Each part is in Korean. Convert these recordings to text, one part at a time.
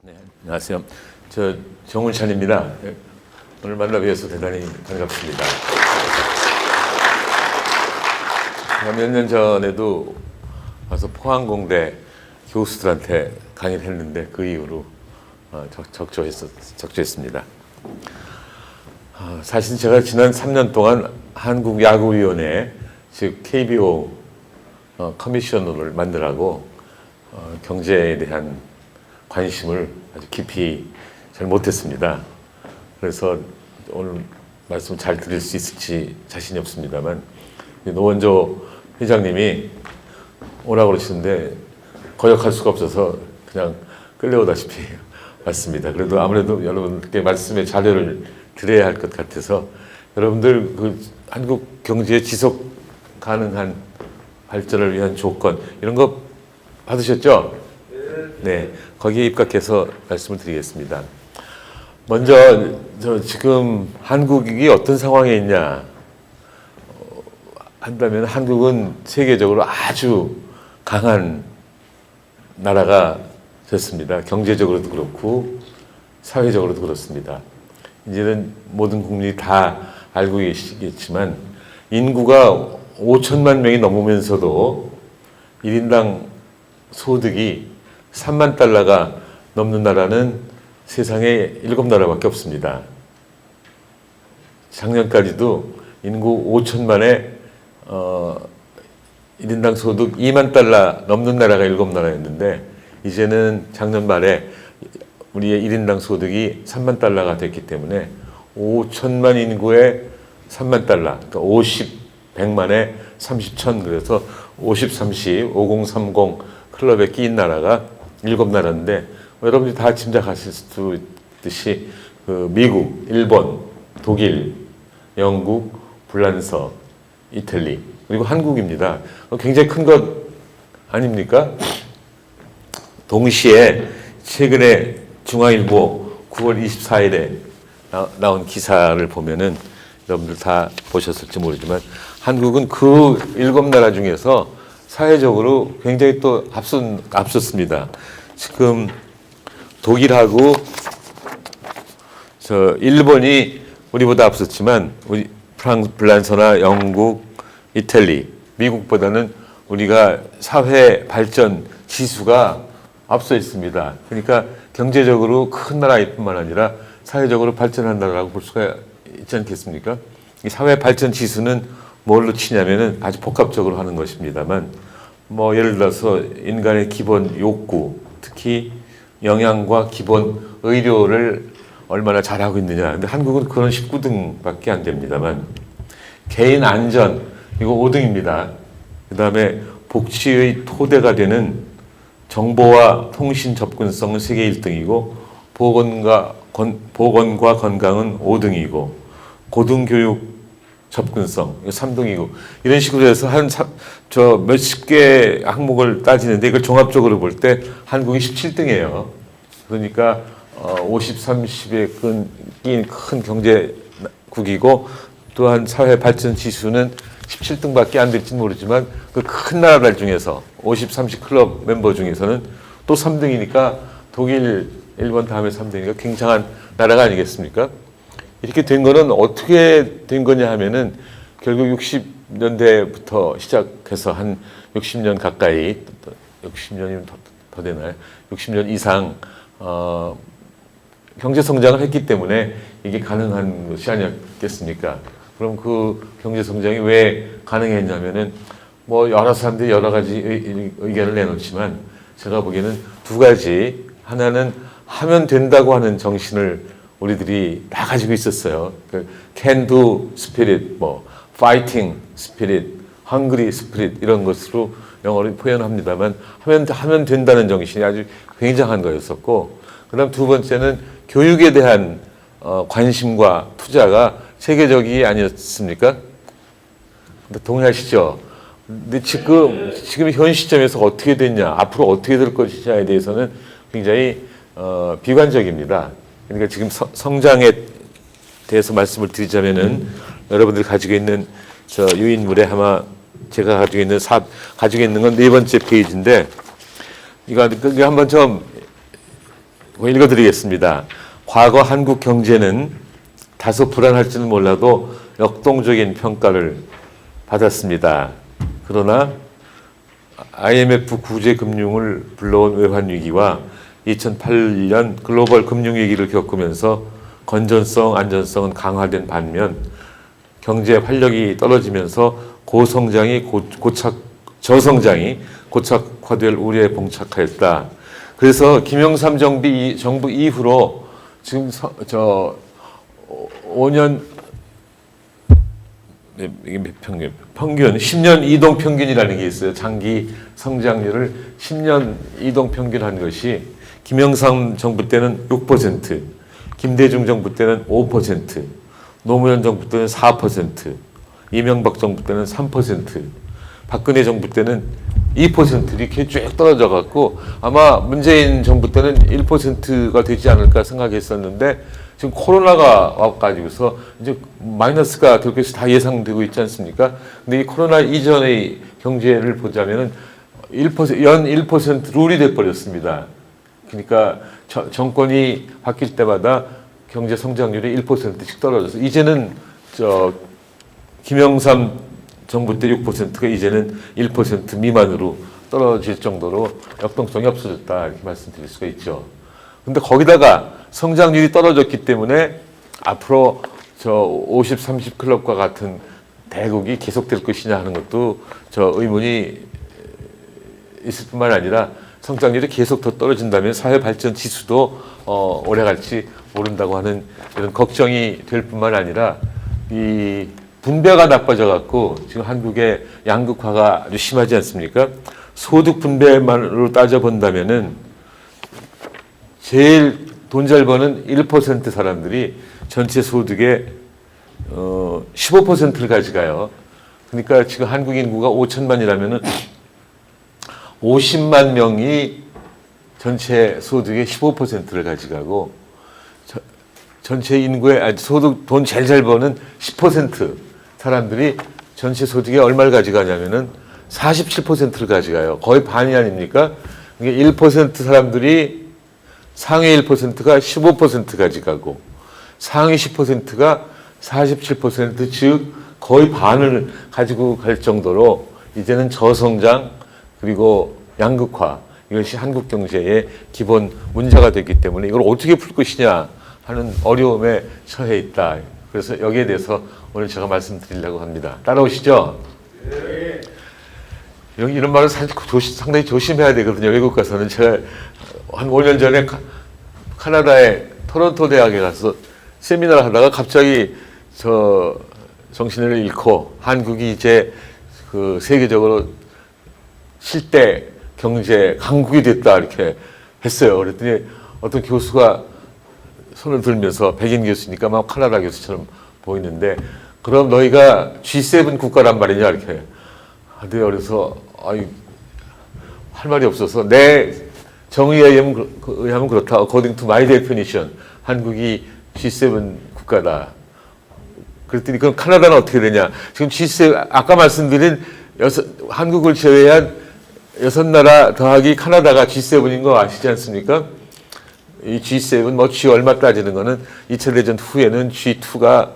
네, 안녕하세요. 저 정운찬입니다. 오늘 만나 뵈서 대단히 반갑습니다. 몇 년 전에도 와서 포항공대 교수들한테 강의를 했는데 그 이후로 적조했습니다. 사실 제가 지난 3년 동안 한국야구위원회, 즉 KBO 커미셔너를 만들라고 경제에 대한 관심을 아주 깊이 잘 못했습니다. 그래서 오늘 말씀 잘 드릴 수 있을지 자신이 없습니다만, 노원조 회장님이 오라고 그러시는데 거역할 수가 없어서 그냥 끌려오다시피 왔습니다. 그래도 아무래도 여러분께 말씀의 자료를 드려야 할 것 같아서, 여러분들 그 한국 경제의 지속 가능한 발전을 위한 조건, 이런 거 받으셨죠? 네, 거기에 입각해서 말씀을 드리겠습니다. 먼저 지금 한국이 어떤 상황에 있냐 한다면, 한국은 세계적으로 아주 강한 나라가 됐습니다. 경제적으로도 그렇고 사회적으로도 그렇습니다. 이제는 모든 국민이 다 알고 계시겠지만, 인구가 5천만 명이 넘으면서도 1인당 소득이 3만 달러가 넘는 나라는 세상에 7나라밖에 없습니다. 작년까지도 인구 5천만에 1인당 소득 2만 달러 넘는 나라가 7나라였는데, 이제는 작년 말에 우리의 1인당 소득이 3만 달러가 됐기 때문에 5천만 인구에 3만 달러, 그러니까 50, 100만에 30천, 그래서 50, 30, 5030 클럽에 끼인 나라가 7나라인데, 여러분들이 다 짐작하실 수 있듯이 그 미국, 일본, 독일, 영국, 불란서, 이탈리, 그리고 한국입니다. 굉장히 큰 것 아닙니까? 동시에 최근에 중앙일보 9월 24일에 나온 기사를 보면은, 여러분들 다 보셨을지 모르지만, 한국은 그 7나라 중에서 사회적으로 굉장히 또 앞섰습니다. 지금 독일하고 일본이 우리보다 앞섰지만, 우리 불란서나 영국, 이탈리, 미국보다는 우리가 사회 발전 지수가 앞서 있습니다. 그러니까 경제적으로 큰 나라일 뿐만 아니라 사회적으로 발전한 나라라고 볼 수가 있지 않겠습니까? 이 사회 발전 지수는 뭘로 치냐면은 아주 복합적으로 하는 것입니다만, 뭐 예를 들어서 인간의 기본 욕구, 특히 영양과 기본 의료를 얼마나 잘하고 있느냐. 근데 한국은 그런 19등밖에 안 됩니다만, 개인 안전, 이거 5등입니다. 그 다음에 복지의 토대가 되는 정보와 통신 접근성은 세계 1등이고, 보건과 건강은 5등이고, 고등교육 접근성 3등이고, 이런 식으로 해서 몇십 개 항목을 따지는데, 이걸 종합적으로 볼 때 한국이 17등이에요. 그러니까 50, 30에 끼인 큰 경제국이고, 또한 사회 발전 지수는 17등밖에 안 될지는 모르지만, 그 큰 나라들 중에서 50, 30 클럽 멤버 중에서는 또 3등이니까 독일, 일본 다음에 3등이니까 굉장한 나라가 아니겠습니까? 이렇게 된 거는 어떻게 된 거냐 하면은, 결국 60년대부터 시작해서 한 60년 가까이, 60년이면 더 되나요? 60년 이상 경제 성장을 했기 때문에 이게 가능한 것이 아니었겠습니까? 그럼 그 경제 성장이 왜 가능했냐면은, 뭐 여러 사람들이 여러 가지 의견을 내놓지만, 제가 보기에는 두 가지. 하나는 하면 된다고 하는 정신을 우리들이 다 가지고 있었어요. 그 can do spirit, 뭐 fighting spirit, hungry spirit, 이런 것으로 영어로 표현합니다만, 하면 된다는 정신이 아주 굉장한 거였었고, 그다음 두 번째는 교육에 대한 관심과 투자가 세계적이 아니었습니까? 동의하시죠? 근데 지금 현 시점에서 어떻게 됐냐, 앞으로 어떻게 될 것이냐에 대해서는 굉장히 비관적입니다. 그러니까 지금 성장에 대해서 말씀을 드리자면은, 여러분들이 가지고 있는 유인물에 아마 제가 가지고 있는 건 네 번째 페이지인데, 이거 한번 좀 읽어드리겠습니다. 과거 한국 경제는 다소 불안할지는 몰라도 역동적인 평가를 받았습니다. 그러나 IMF 구제 금융을 불러온 외환 위기와 2008년 글로벌 금융 위기를 겪으면서 건전성, 안전성은 강화된 반면 경제 활력이 떨어지면서 저성장이 고착화될 우려에 봉착하였다. 그래서 김영삼 정부 이후로 지금 5년 이게 몇 평균 10년 이동 평균이라는 게 있어요. 장기 성장률을 10년 이동 평균한 것이 김영삼 정부 때는 6%, 김대중 정부 때는 5%, 노무현 정부 때는 4%, 이명박 정부 때는 3%, 박근혜 정부 때는 2% 이렇게 쭉 떨어져 갖고 아마 문재인 정부 때는 1%가 되지 않을까 생각했었는데 지금 코로나가 와가지고서 이제 마이너스가 될 것이 다 예상되고 있지 않습니까? 근데 이 코로나 이전의 경제를 보자면은 1%, 연 1% 룰이 돼버렸습니다. 그러니까 정권이 바뀔 때마다 경제 성장률이 1%씩 떨어져서 이제는 김영삼 정부 때 6%가 이제는 1% 미만으로 떨어질 정도로 역동성이 없어졌다 이렇게 말씀드릴 수가 있죠. 근데 거기다가 성장률이 떨어졌기 때문에 앞으로 50, 30 클럽과 같은 대국이 계속될 것이냐 하는 것도 의문이 있을 뿐만 아니라 성장률이 계속 더 떨어진다면 사회 발전 지수도 오래 갈지 모른다고 하는 이런 걱정이 될 뿐만 아니라 이 분배가 나빠져 갖고 지금 한국의 양극화가 아주 심하지 않습니까? 소득 분배만으로 따져 본다면은 제일 돈 잘 버는 1% 사람들이 전체 소득의 15%를 가져가요. 그러니까 지금 한국 인구가 5천만이라면은 50만 명이 전체 소득의 15%를 가져가고 전체 인구의 소득 돈 제일 잘 버는 10% 사람들이 전체 소득의 얼마를 가져가냐면은 47%를 가져가요. 거의 반이 아닙니까? 그러니까 1% 사람들이 상위 1%가 15% 가져가고 상위 10%가 47% 즉 거의 반을 가지고 갈 정도로 이제는 저성장 그리고 양극화 이것이 한국 경제의 기본 문제가 됐기 때문에 이걸 어떻게 풀 것이냐 하는 어려움에 처해 있다. 그래서 여기에 대해서 오늘 제가 말씀드리려고 합니다. 따라오시죠? 네. 여기 이런 말은 상당히 조심해야 되거든요. 외국 가서는 제가 한 5년 전에 카나다의 토론토 대학에 가서 세미나를 하다가 갑자기 정신을 잃고 한국이 이제 세계적으로 실대 경제 강국이 됐다 이렇게 했어요. 그랬더니 어떤 교수가 손을 들면서 백인 교수니까 막 카나다 교수처럼 보이는데 그럼 너희가 G7 국가란 말이냐 이렇게 하대요. 그래서 할 말이 없어서 내 정의에 의하면 그렇다. According to my definition, 한국이 G7 국가다. 그랬더니 그럼 카나다는 어떻게 되냐? 지금 G7 아까 말씀드린 한국을 제외한 6나라 더하기 카나다가 G7인 거 아시지 않습니까? 이 G7 G 얼마 따지는 거는 2차 대전 후에는 G2가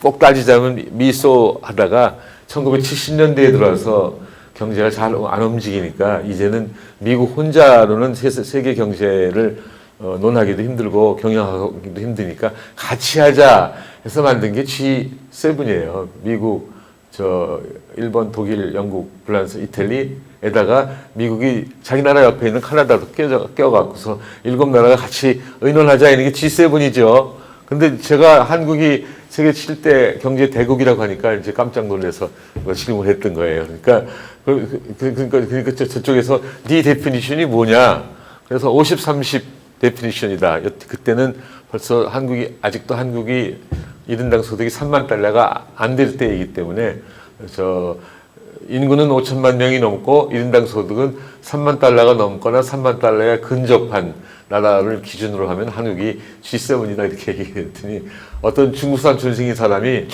꼭 따지자면 미소 하다가 1970년대에 들어와서 경제가 잘 안 움직이니까 이제는 미국 혼자로는 세계 경제를 논하기도 힘들고 경영하기도 힘드니까 같이 하자 해서 만든 게 G7이에요. 미국, 일본, 독일, 영국, 프랑스, 이탈리에다가 미국이 자기 나라 옆에 있는 카나다도 껴갖고서 7나라가 같이 의논하자 이런 게 G7이죠. 근데 제가 한국이 세계 7대 경제 대국이라고 하니까 이제 깜짝 놀라서 질문했던 거예요. 그러니까 저쪽에서 네 데피니션이 뭐냐? 그래서 50, 30 데피니션이다. 그때는 벌써 아직도 한국이 1인당 소득이 3만 달러가 안 될 때이기 때문에 인구는 5천만 명이 넘고 1인당 소득은 3만 달러가 넘거나 3만 달러에 근접한 나라를 기준으로 하면 한국이 G7이다 이렇게 얘기했더니 어떤 중국산 전생인 사람이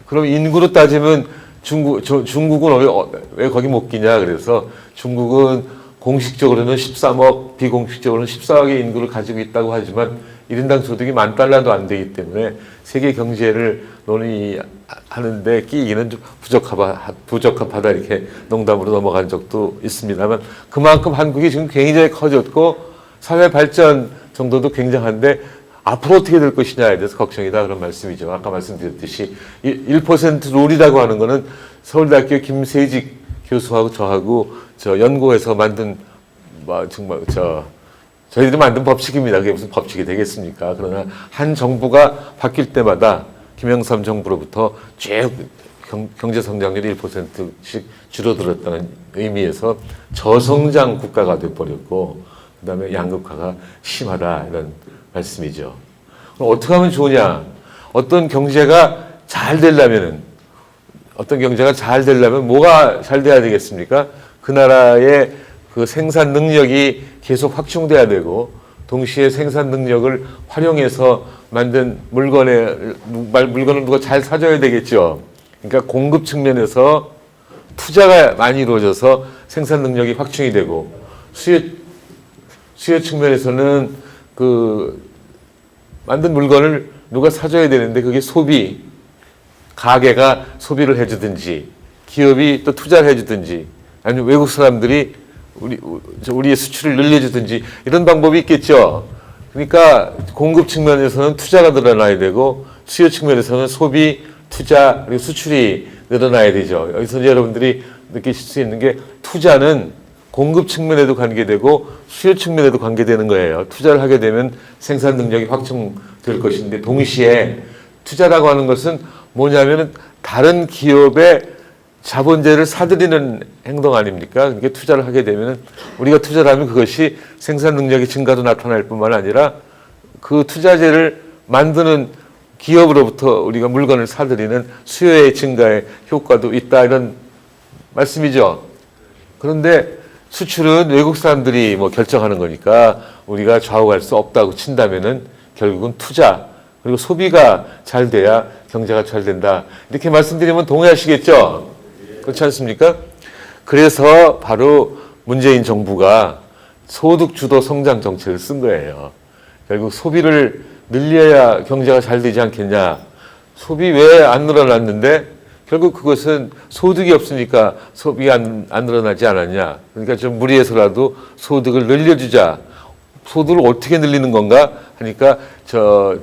그럼 인구로 따지면 중국은 왜 거기 못 끼냐 그래서 중국은 공식적으로는 13억, 비공식적으로는 14억의 인구를 가지고 있다고 하지만 1인당 소득이 $10,000도 안 되기 때문에 세계 경제를 논의하는데 끼기는 좀 부적합하다 이렇게 농담으로 넘어간 적도 있습니다만 그만큼 한국이 지금 굉장히 커졌고 사회 발전 정도도 굉장한데 앞으로 어떻게 될 것이냐에 대해서 걱정이다 그런 말씀이죠. 아까 말씀드렸듯이 1% 룰이라고 하는 거는 서울대학교 김세직 교수하고 저하고 연구해서 만든 정말 저희들이 만든 법칙입니다. 그게 무슨 법칙이 되겠습니까? 그러나 한 정부가 바뀔 때마다 김영삼 정부로부터 쭉 경제 성장률이 1%씩 줄어들었다는 의미에서 저성장 국가가 돼버렸고 그다음에 양극화가 심하다 이런 말씀이죠. 그럼 어떻게 하면 좋으냐? 어떤 경제가 잘 되려면 뭐가 잘 돼야 되겠습니까? 그 나라의 그 생산 능력이 계속 확충돼야 되고 동시에 생산 능력을 활용해서 만든 물건을 누가 잘 사줘야 되겠죠. 그러니까 공급 측면에서 투자가 많이 이루어져서 생산 능력이 확충이 되고 수요 측면에서는 그 만든 물건을 누가 사줘야 되는데 그게 가게가 소비를 해주든지 기업이 또 투자를 해주든지 아니면 외국 사람들이 우리의 수출을 늘려주든지 이런 방법이 있겠죠. 그러니까 공급 측면에서는 투자가 늘어나야 되고 수요 측면에서는 소비, 투자 그리고 수출이 늘어나야 되죠. 여기서 여러분들이 느끼실 수 있는 게 투자는 공급 측면에도 관계되고 수요 측면에도 관계되는 거예요. 투자를 하게 되면 생산 능력이 확충될 것인데 동시에 투자라고 하는 것은 뭐냐면은 다른 기업의 자본재를 사들이는 행동 아닙니까? 그러니까 투자를 하게 되면 우리가 투자를 하면 그것이 생산 능력의 증가도 나타날 뿐만 아니라 그 투자재를 만드는 기업으로부터 우리가 물건을 사들이는 수요의 증가의 효과도 있다 이런 말씀이죠. 그런데 수출은 외국 사람들이 결정하는 거니까 우리가 좌우할 수 없다고 친다면은 결국은 투자 그리고 소비가 잘 돼야 경제가 잘 된다. 이렇게 말씀드리면 동의하시겠죠? 그렇지 않습니까? 그래서 바로 문재인 정부가 소득 주도 성장 정책을 쓴 거예요. 결국 소비를 늘려야 경제가 잘 되지 않겠냐. 소비 왜 안 늘어났는데 결국 그것은 소득이 없으니까 소비가 안 늘어나지 않았냐. 그러니까 좀 무리해서라도 소득을 늘려주자. 소득을 어떻게 늘리는 건가 하니까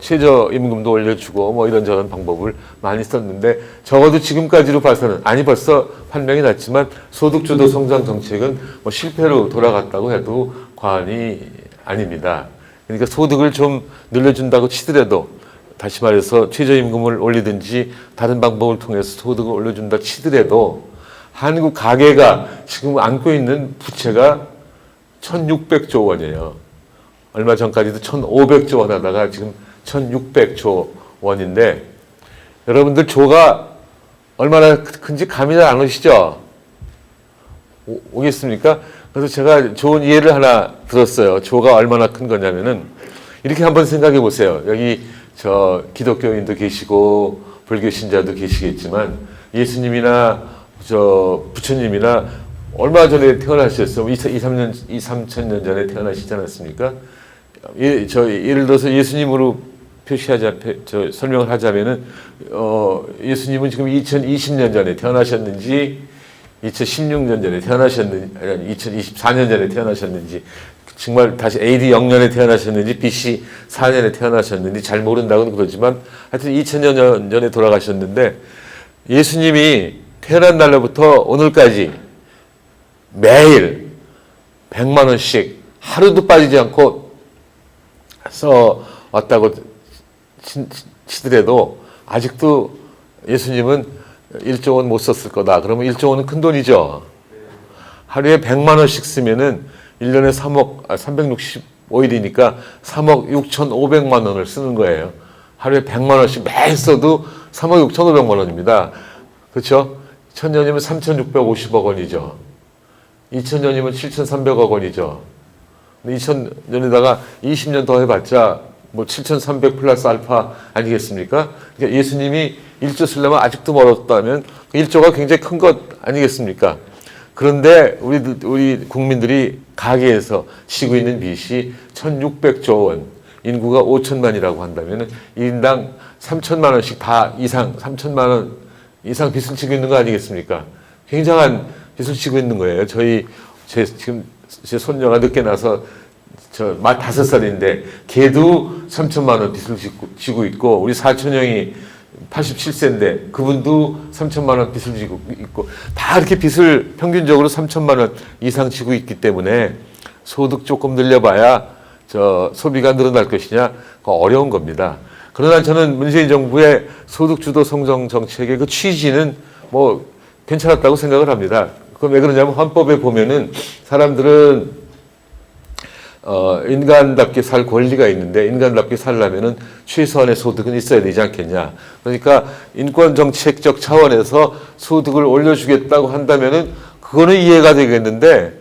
최저임금도 올려주고 이런저런 방법을 많이 썼는데 적어도 지금까지로 봐서는 벌써 판명이 났지만 소득주도 성장 정책은 실패로 돌아갔다고 해도 과언이 아닙니다. 그러니까 소득을 좀 늘려준다고 치더라도 다시 말해서 최저임금을 올리든지 다른 방법을 통해서 소득을 올려준다 치더라도 한국 가계가 지금 안고 있는 부채가 1,600조 원이에요. 얼마 전까지도 1,500조 원 하다가 지금 1,600조 원인데 여러분들 조가 얼마나 큰지 감이 잘 안 오시죠? 오겠습니까? 그래서 제가 좋은 예를 하나 들었어요. 조가 얼마나 큰 거냐면은 이렇게 한번 생각해 보세요. 여기 기독교인도 계시고 불교 신자도 계시겠지만 예수님이나 부처님이나 얼마 전에 태어나셨어요. 2,3천 년 전에 태어나시지 않았습니까? 예를 들어서 예수님으로 설명을 하자면은, 예수님은 지금 2020년 전에 태어나셨는지, 2016년 전에 태어나셨는지, 아니, 2024년 전에 태어나셨는지, 정말 다시 AD 0년에 태어나셨는지, BC 4년에 태어나셨는지 잘 모른다고는 그러지만, 하여튼 2000년 전에 돌아가셨는데, 예수님이 태어난 날로부터 오늘까지 매일 100만 원씩 하루도 빠지지 않고 써왔다고 치더라도 아직도 예수님은 1조 원 못 썼을 거다. 그러면 1조 원은 큰 돈이죠. 하루에 100만 원씩 쓰면은 1년에 365일이니까 3억 6,500만 원을 쓰는 거예요. 하루에 100만 원씩 매일 써도 3억 6,500만 원입니다. 그렇죠? 1000년이면 3,650억 원이죠. 2000년이면 7,300억 원이죠. 2000년에다가 20년 더 해봤자 7,300 플러스 알파 아니겠습니까? 그러니까 예수님이 1조 쓰려면 아직도 멀었다면 1조가 굉장히 큰 것 아니겠습니까? 그런데 우리 국민들이 가계에서 지고 있는 빚이 1,600조 원, 인구가 5천만이라고 한다면 1인당 3천만 원씩 다 이상, 3천만 원 이상 빚을 지고 있는 거 아니겠습니까? 굉장한 빚을 지고 있는 거예요. 지금 제 손녀가 늦게 나서 만 5살인데 걔도 3천만 원 빚을 지고 있고, 우리 사촌 형이 87세인데 그분도 3천만 원 빚을 지고 있고, 다 이렇게 빚을 평균적으로 3천만 원 이상 지고 있기 때문에 소득 조금 늘려봐야 소비가 늘어날 것이냐, 어려운 겁니다. 그러나 저는 문재인 정부의 소득 주도 성장 정책의 그 취지는 뭐 괜찮았다고 생각을 합니다. 그건 왜 그러냐면 헌법에 보면은 사람들은 인간답게 살 권리가 있는데, 인간답게 살려면은 최소한의 소득은 있어야 되지 않겠냐. 그러니까 인권 정책적 차원에서 소득을 올려주겠다고 한다면은 그거는 이해가 되겠는데,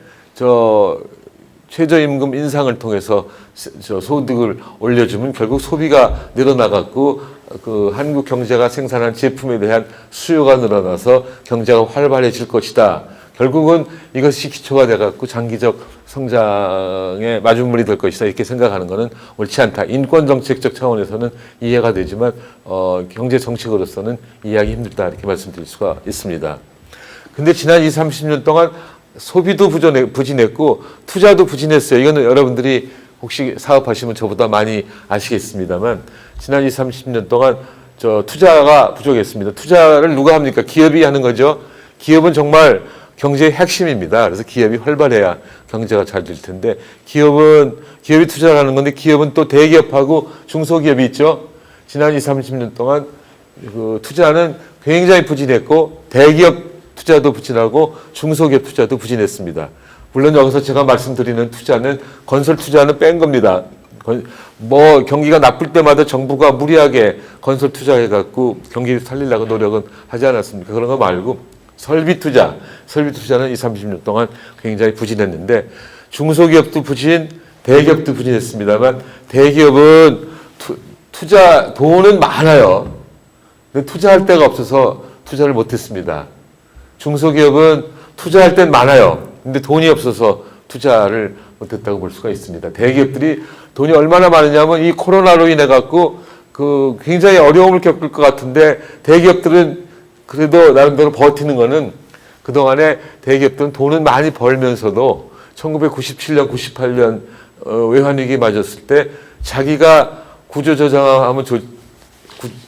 최저임금 인상을 통해서 소득을 올려주면 결국 소비가 늘어나갖고 그 한국 경제가 생산한 제품에 대한 수요가 늘어나서 경제가 활발해질 것이다. 결국은 이것이 기초가 돼갖고 장기적 성장의 마중물이 될 것이다. 이렇게 생각하는 것은 옳지 않다. 인권 정책적 차원에서는 이해가 되지만 경제 정책으로서는 이해하기 힘들다. 이렇게 말씀드릴 수가 있습니다. 근데 지난 20, 30년 동안 소비도 부진했고 투자도 부진했어요. 이거는 여러분들이 혹시 사업하시면 저보다 많이 아시겠습니다만, 지난 20, 30년 동안 투자가 부족했습니다. 투자를 누가 합니까? 기업이 하는 거죠. 기업은 정말 경제의 핵심입니다. 그래서 기업이 활발해야 경제가 잘 될 텐데, 기업이 투자를 하는 건데, 기업은 또 대기업하고 중소기업이 있죠. 지난 20, 30년 동안 그 투자는 굉장히 부진했고, 대기업 투자도 부진하고 중소기업 투자도 부진했습니다. 물론 여기서 제가 말씀드리는 투자는 건설 투자는 뺀 겁니다. 뭐 경기가 나쁠 때마다 정부가 무리하게 건설 투자해갖고 경기를 살리려고 노력은 하지 않았습니까? 그런 거 말고 설비 투자는 20, 30년 동안 굉장히 부진했는데, 중소기업도 부진, 대기업도 부진했습니다만, 대기업은 돈은 많아요. 근데 투자할 데가 없어서 투자를 못했습니다. 중소기업은 투자할 땐 많아요. 근데 돈이 없어서 투자를 못했다고 볼 수가 있습니다. 대기업들이 돈이 얼마나 많으냐면, 이 코로나로 인해 갖고 굉장히 어려움을 겪을 것 같은데, 대기업들은 그래도 나름대로 버티는 거는, 그동안에 대기업들은 돈은 많이 벌면서도 1997년, 98년 외환위기 맞았을 때 자기가 구조조정하면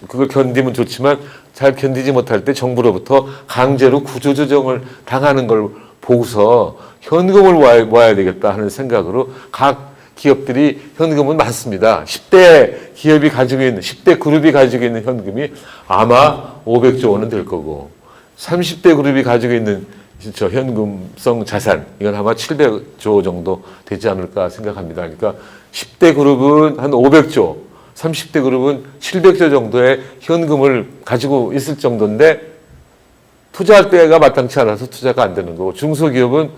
그걸 견디면 좋지만 잘 견디지 못할 때 정부로부터 강제로 구조조정을 당하는 걸 보고서 현금을 모아야 되겠다 하는 생각으로 각 기업들이 현금은 많습니다. 10대 기업이 가지고 있는, 10대 그룹이 가지고 있는 현금이 아마 500조 원은 될 거고, 30대 그룹이 가지고 있는 현금성 자산, 이건 아마 700조 정도 되지 않을까 생각합니다. 그러니까 10대 그룹은 한 500조, 30대 그룹은 700조 정도의 현금을 가지고 있을 정도인데, 투자할 때가 마땅치 않아서 투자가 안 되는 거고, 중소기업은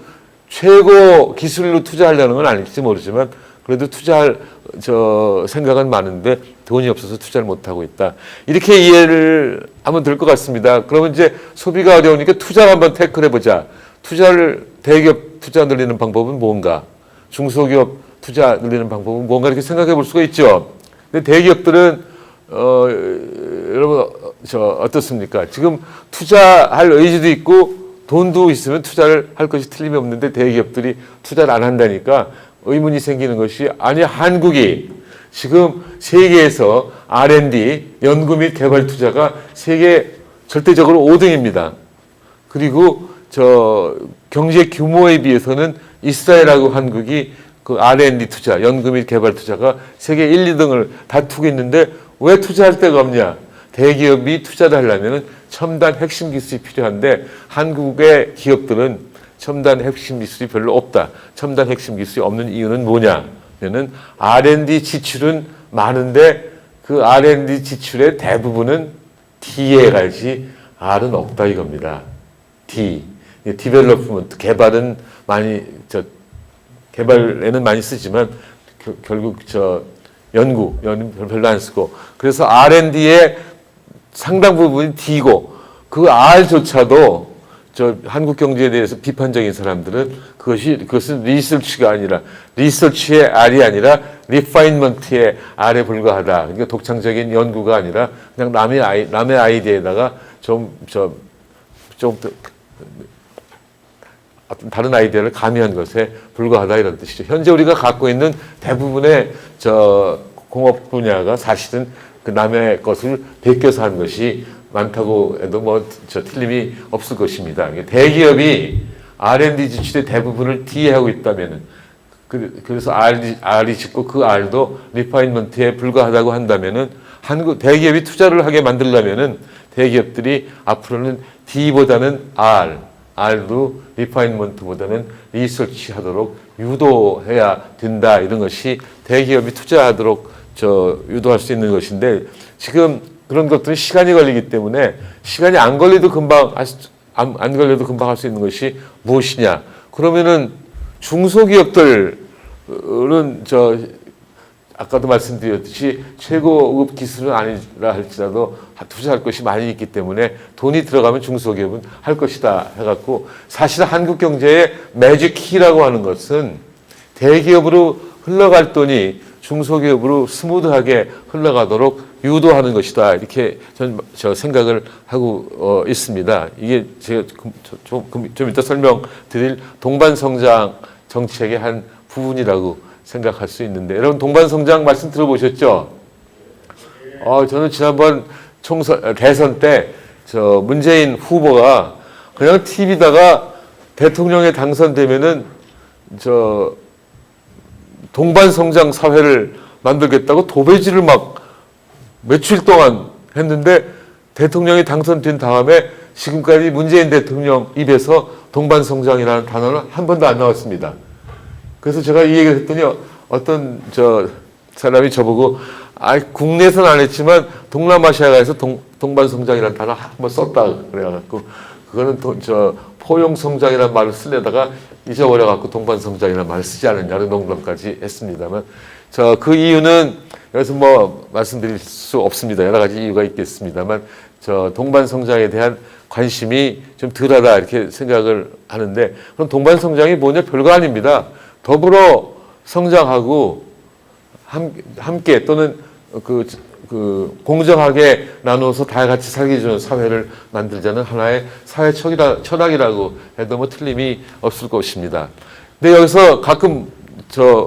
최고 기술로 투자하려는 건 아닐지 모르지만 그래도 투자할 생각은 많은데 돈이 없어서 투자를 못하고 있다. 이렇게 이해를 하면 될 것 같습니다. 그러면 이제 소비가 어려우니까 투자를 한번 태클해보자. 대기업 투자 늘리는 방법은 뭔가? 중소기업 투자 늘리는 방법은 뭔가? 이렇게 생각해 볼 수가 있죠. 근데 대기업들은 여러분 어떻습니까? 지금 투자할 의지도 있고 돈도 있으면 투자를 할 것이 틀림이 없는데, 대기업들이 투자를 안 한다니까 의문이 생기는 것이, 아니 한국이 지금 세계에서 R&D, 연구 및 개발 투자가 세계 절대적으로 5등입니다. 그리고 경제 규모에 비해서는 이스라엘하고 한국이 그 R&D 투자, 연구 및 개발 투자가 세계 1, 2등을 다투고 있는데 왜 투자할 데가 없냐? 대기업이 투자를 하려면 첨단 핵심 기술이 필요한데, 한국의 기업들은 첨단 핵심 기술이 별로 없다. 첨단 핵심 기술이 없는 이유는 뭐냐면은 R&D 지출은 많은데 그 R&D 지출의 대부분은 D에 가지 R은 없다 이겁니다. D, 디벨롭먼트, 개발은 많이 개발에는 많이 쓰지만 결국 연구는 별로 안 쓰고, 그래서 R&D의 상당 부분이 D고, 그 R조차도 저 한국 경제에 대해서 비판적인 사람들은 그것은 리서치가 아니라 리서치의 R이 아니라 리파인먼트의 R에 불과하다. 그러니까 독창적인 연구가 아니라 그냥 남의 아이디어에다가 좀 어떤 다른 아이디어를 가미한 것에 불과하다 이런 뜻이죠. 현재 우리가 갖고 있는 대부분의 저 공업 분야가 사실은 그 남의 것을 베껴서 한 것이 많다고 해도 뭐 저 틀림이 없을 것입니다. 대기업이 R&D 지출의 대부분을 D하고 있다면은 그래서 R이 짓고 그 R도 리파인먼트에 불과하다고 한다면은 한국 대기업이 투자를 하게 만들려면은 대기업들이 앞으로는 D보다는 R도 리파인먼트보다는 리서치하도록 유도해야 된다. 이런 것이 대기업이 투자하도록 유도할 수 있는 것인데 지금 그런 것들은 시간이 걸리기 때문에 시간이 안 걸려도 금방 할 수 있는 것이 무엇이냐? 그러면은 중소기업들은 아까도 말씀드렸듯이 최고급 기술은 아니라 할지라도 투자할 것이 많이 있기 때문에 돈이 들어가면 중소기업은 할 것이다 해갖고 사실 한국 경제의 매직 키라고 하는 것은 대기업으로 흘러갈 돈이 중소기업으로 스무드하게 흘러가도록 유도하는 것이다. 이렇게 저 생각을 하고 있습니다. 이게 제가 좀 이따 설명드릴 동반성장 정책의 한 부분이라고 생각할 수 있는데 여러분 동반성장 말씀 들어보셨죠? 저는 지난번 대선 때 문재인 후보가 그냥 TV다가 대통령에 당선되면은 동반성장 사회를 만들겠다고 도배질을 막 며칠 동안 했는데 대통령이 당선된 다음에 지금까지 문재인 대통령 입에서 동반성장이라는 단어는 한 번도 안 나왔습니다. 그래서 제가 이 얘기를 했더니 어떤 사람이 저보고 국내에서는 안 했지만 동남아시아에 가서 동반성장이라는 단어 한번 썼다 그래갖고 그거는 포용성장이라는 말을 쓰려다가 잊어버려갖고 동반성장이라는 말을 쓰지 않았냐는 농담까지 했습니다만 그 이유는 여기서 뭐 말씀드릴 수 없습니다. 여러 가지 이유가 있겠습니다만 동반성장에 대한 관심이 좀 덜하다 이렇게 생각을 하는데 그럼 동반성장이 뭐냐 별거 아닙니다. 더불어 성장하고 함께 또는 공정하게 나누어서 다 같이 살기 좋은 사회를 만들자는 하나의 사회 철학이라고 해도 뭐 틀림이 없을 것입니다. 근데 여기서 가끔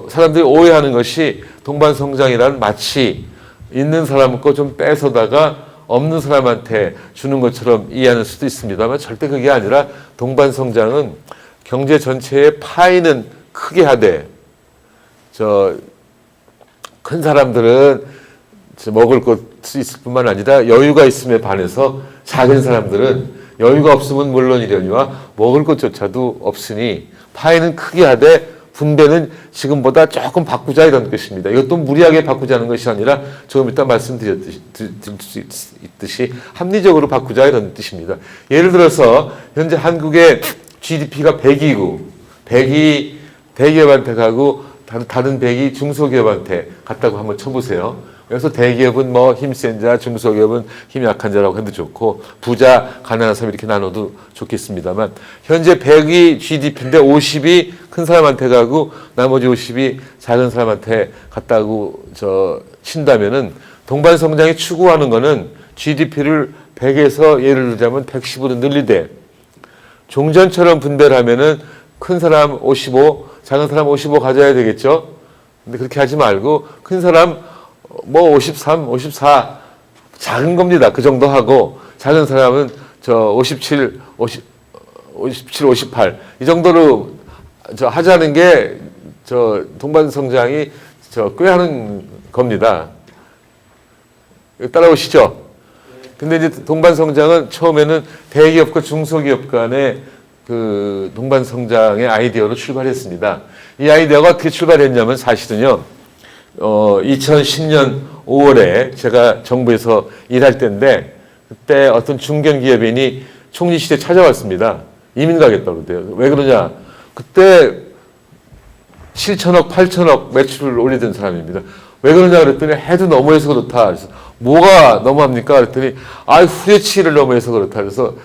사람들이 오해하는 것이 동반성장이란 마치 있는 사람 거 좀 뺏어다가 없는 사람한테 주는 것처럼 이해하는 수도 있습니다만 절대 그게 아니라 동반성장은 경제 전체의 파이는 크게 하되 큰 사람들은 먹을 것이 있을 뿐만 아니라 여유가 있음에 반해서 작은 사람들은 여유가 없으면 물론이려니와 먹을 것조차도 없으니 파이는 크게 하되 분배는 지금보다 조금 바꾸자 이런 것입니다. 이것도 무리하게 바꾸자는 것이 아니라 조금 이따 말씀드렸듯이 합리적으로 바꾸자 이런 뜻입니다. 예를 들어서 현재 한국의 GDP가 100이고 100이 대기업한테 가고 다른 100이 중소기업한테 갔다고 한번 쳐보세요. 그래서 대기업은 뭐 힘센 자, 중소기업은 힘 약한 자라고 해도 좋고 부자, 가난한 사람 이렇게 나눠도 좋겠습니다만 현재 100이 GDP인데 50이 큰 사람한테 가고 나머지 50이 작은 사람한테 갔다고 친다면은 동반성장이 추구하는 거는 GDP를 100에서 예를 들자면 110으로 늘리되 종전처럼 분배를 하면은 큰 사람 55, 작은 사람 55 가져야 되겠죠? 근데 그렇게 하지 말고 큰 사람 뭐 53, 54 작은 겁니다. 그 정도 하고 작은 사람은 57, 58 이 정도로 하자는 게 동반성장이 꾀하는 겁니다. 따라오시죠? 근데 이제 동반성장은 처음에는 대기업과 중소기업 간의 그 동반성장의 아이디어로 출발했습니다. 이 아이디어가 어떻게 출발했냐면 사실은요, 2010년 5월에 제가 정부에서 일할 때인데 그때 어떤 중견기업인이 총리실에 찾아왔습니다. 이민 가겠다고 그래요. 왜 그러냐? 그때 7천억, 8천억 매출을 올리던 사람입니다. 왜 그러냐 그랬더니 해도 너무해서 그렇다. 그래서 뭐가 너무합니까? 그랬더니 후레치를 너무해서 그렇다. 그래서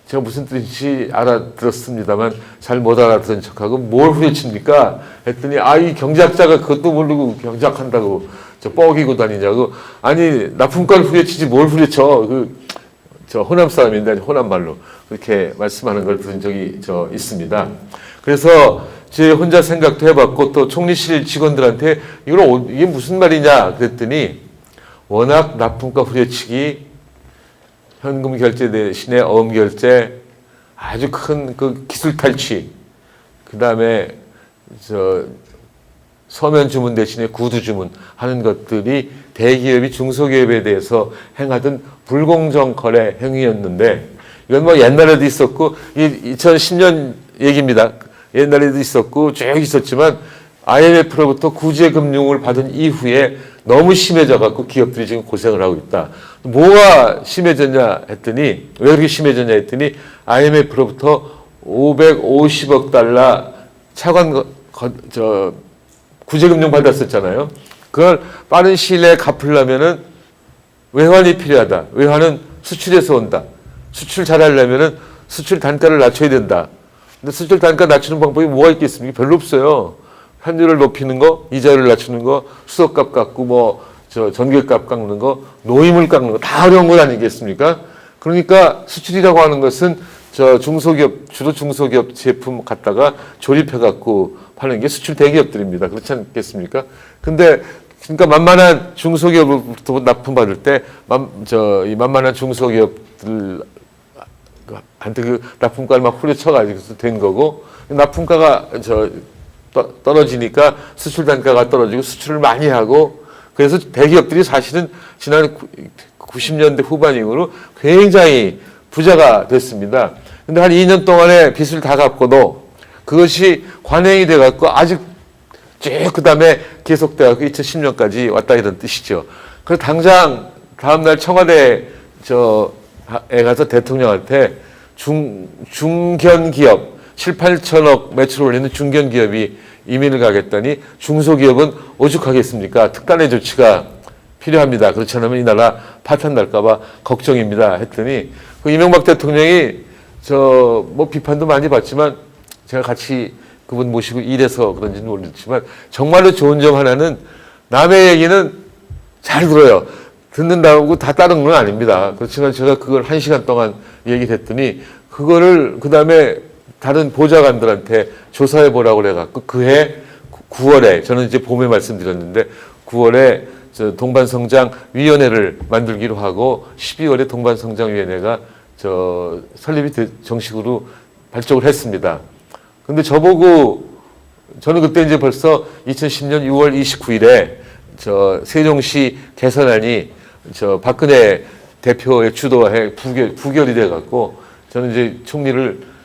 제가 무슨 뜻인지 알아들었습니다만 잘 못 알아듣은 척하고 뭘 후려칩니까? 했더니 이 경제학자가 그것도 모르고 경제학한다고 저 뻐기고 다니냐고. 아니 납품가를 후려치지 뭘 후려쳐. 저 호남 사람인데 호남 말로 그렇게 말씀하는 걸 들은 적이 있습니다. 그래서 제 혼자 생각도 해봤고 또 총리실 직원들한테 이게 무슨 말이냐 그랬더니 워낙 납품가 후려치기, 현금 결제 대신에 어음 결제, 아주 큰 그 기술 탈취, 그 다음에 서면 주문 대신에 구두 주문 하는 것들이 대기업이 중소기업에 대해서 행하던 불공정 거래 행위였는데, 이건 뭐 옛날에도 있었고 2010년 얘기입니다. 옛날에도 있었고 쭉 있었지만 IMF로부터 구제 금융을 받은 이후에 너무 심해져 갖고 기업들이 지금 고생을 하고 있다. 뭐가 심해졌냐 했더니, 왜 그렇게 심해졌냐 했더니 IMF로부터 550억 달러 차관 구제 금융 받았었잖아요. 그걸 빠른 시일 내에 갚으려면은 외환이 필요하다. 외환은 수출에서 온다. 수출 잘하려면은 수출 단가를 낮춰야 된다. 근데 수출 단가 낮추는 방법이 뭐가 있겠습니까? 별로 없어요. 환율을 높이는 거, 이자율을 낮추는 거, 수소값 깎고 전기값 깎는 거, 노임을 깎는 거 다 어려운 것 아니겠습니까? 그러니까 수출이라고 하는 것은 중소기업, 주로 중소기업 제품 갖다가 조립해 갖고 파는 게 수출 대기업들입니다. 그렇지 않겠습니까? 근데 그러니까 만만한 중소기업부터 납품받을 때 이 만만한 중소기업들 한테 그 납품가를 막 후려쳐가지고 된 거고, 납품가가 떨어지니까 수출 단가가 떨어지고 수출을 많이 하고, 그래서 대기업들이 사실은 지난 90년대 후반 이후로 굉장히 부자가 됐습니다. 근데 한 2년 동안에 빚을 다 갚고도 그것이 관행이 돼갖고 아직 쭉 그 다음에 계속돼갖고 2010년까지 왔다 이런 뜻이죠. 그래서 당장 다음날 청와대 에 가서 대통령한테 중견기업 7, 8천억 매출 올리는 중견기업이 이민을 가겠다니 중소기업은 오죽하겠습니까? 특단의 조치가 필요합니다. 그렇지 않으면 이 나라 파탄 날까봐 걱정입니다. 했더니 그 이명박 대통령이 뭐 비판도 많이 받지만 제가 같이 그분 모시고 일해서 그런지는 모르겠지만 정말로 좋은 점 하나는 남의 얘기는 잘 들어요. 듣는다고 다 따르는 건 아닙니다. 그렇지만 제가 그걸 1시간 동안 얘기했더니 그거를 그 다음에 다른 보좌관들한테 조사해 보라고 그래갖고 그해 9월에 저는 이제 봄에 말씀드렸는데 9월에 동반성장위원회를 만들기로 하고 12월에 동반성장위원회가 설립이 정식으로 발족을 했습니다. 근데 저보고 저는 그때 이제 벌써 2010년 6월 29일에 세종시 개선안이 박근혜 대표의 주도하에 부결이 돼갖고 저는 이제 총리를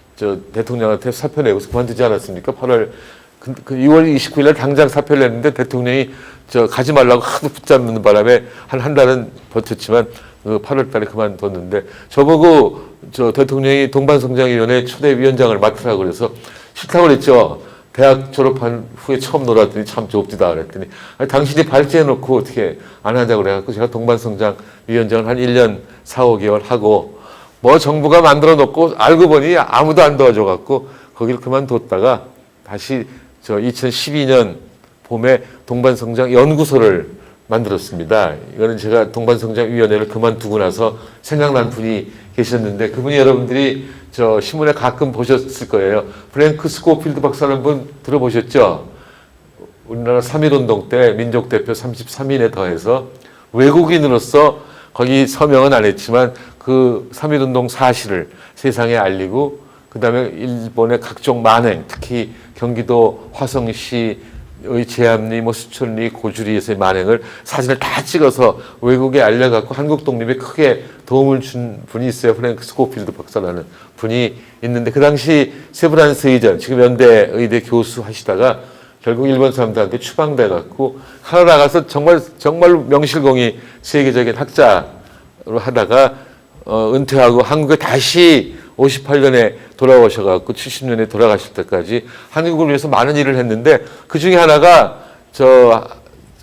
대통령한테 사표 내고서 그만두지 않았습니까? 8월 2월 29일 날 당장 사표를 냈는데 대통령이 가지 말라고 하도 붙잡는 바람에 한 달은 버텼지만 8월 달에 그만뒀는데 저보고 대통령이 동반성장위원회 초대위원장을 맡으라고 그래서 싫다고 그랬죠. 대학 졸업한 후에 처음 놀았더니 참 좁디다 그랬더니 아니, 당신이 발제해놓고 어떻게 안 하자고 그래갖고 제가 동반성장위원장을 한 1년 4, 5개월 하고 뭐 정부가 만들어 놓고 알고 보니 아무도 안 도와줘갖고 거기를 그만뒀다가 다시 2012년 봄에 동반성장연구소를 만들었습니다. 이거는 제가 동반성장위원회를 그만두고 나서 생각난 분이 계셨는데 그분이 여러분들이 신문에 가끔 보셨을 거예요. 프랭크 스코필드 박사라는 분 들어보셨죠? 우리나라 3.1운동 때 민족대표 33인에 더해서 외국인으로서 거기 서명은 안 했지만 그 3.1운동 사실을 세상에 알리고 그 다음에 일본의 각종 만행, 특히 경기도 화성시의 제암리, 수천리, 고주리에서의 만행을 사진을 다 찍어서 외국에 알려갖고 한국 독립에 크게 도움을 준 분이 있어요. 프랭크 스코필드 박사라는 분이 있는데 그 당시 세브란스 의전, 지금 연대 의대 교수 하시다가 결국 일본 사람들한테 추방돼갖고 하나 나가서 정말 명실공히 세계적인 학자로 하다가 은퇴하고 한국에 다시 58년에 돌아오셔갖고 70년에 돌아가실 때까지 한국을 위해서 많은 일을 했는데 그 중에 하나가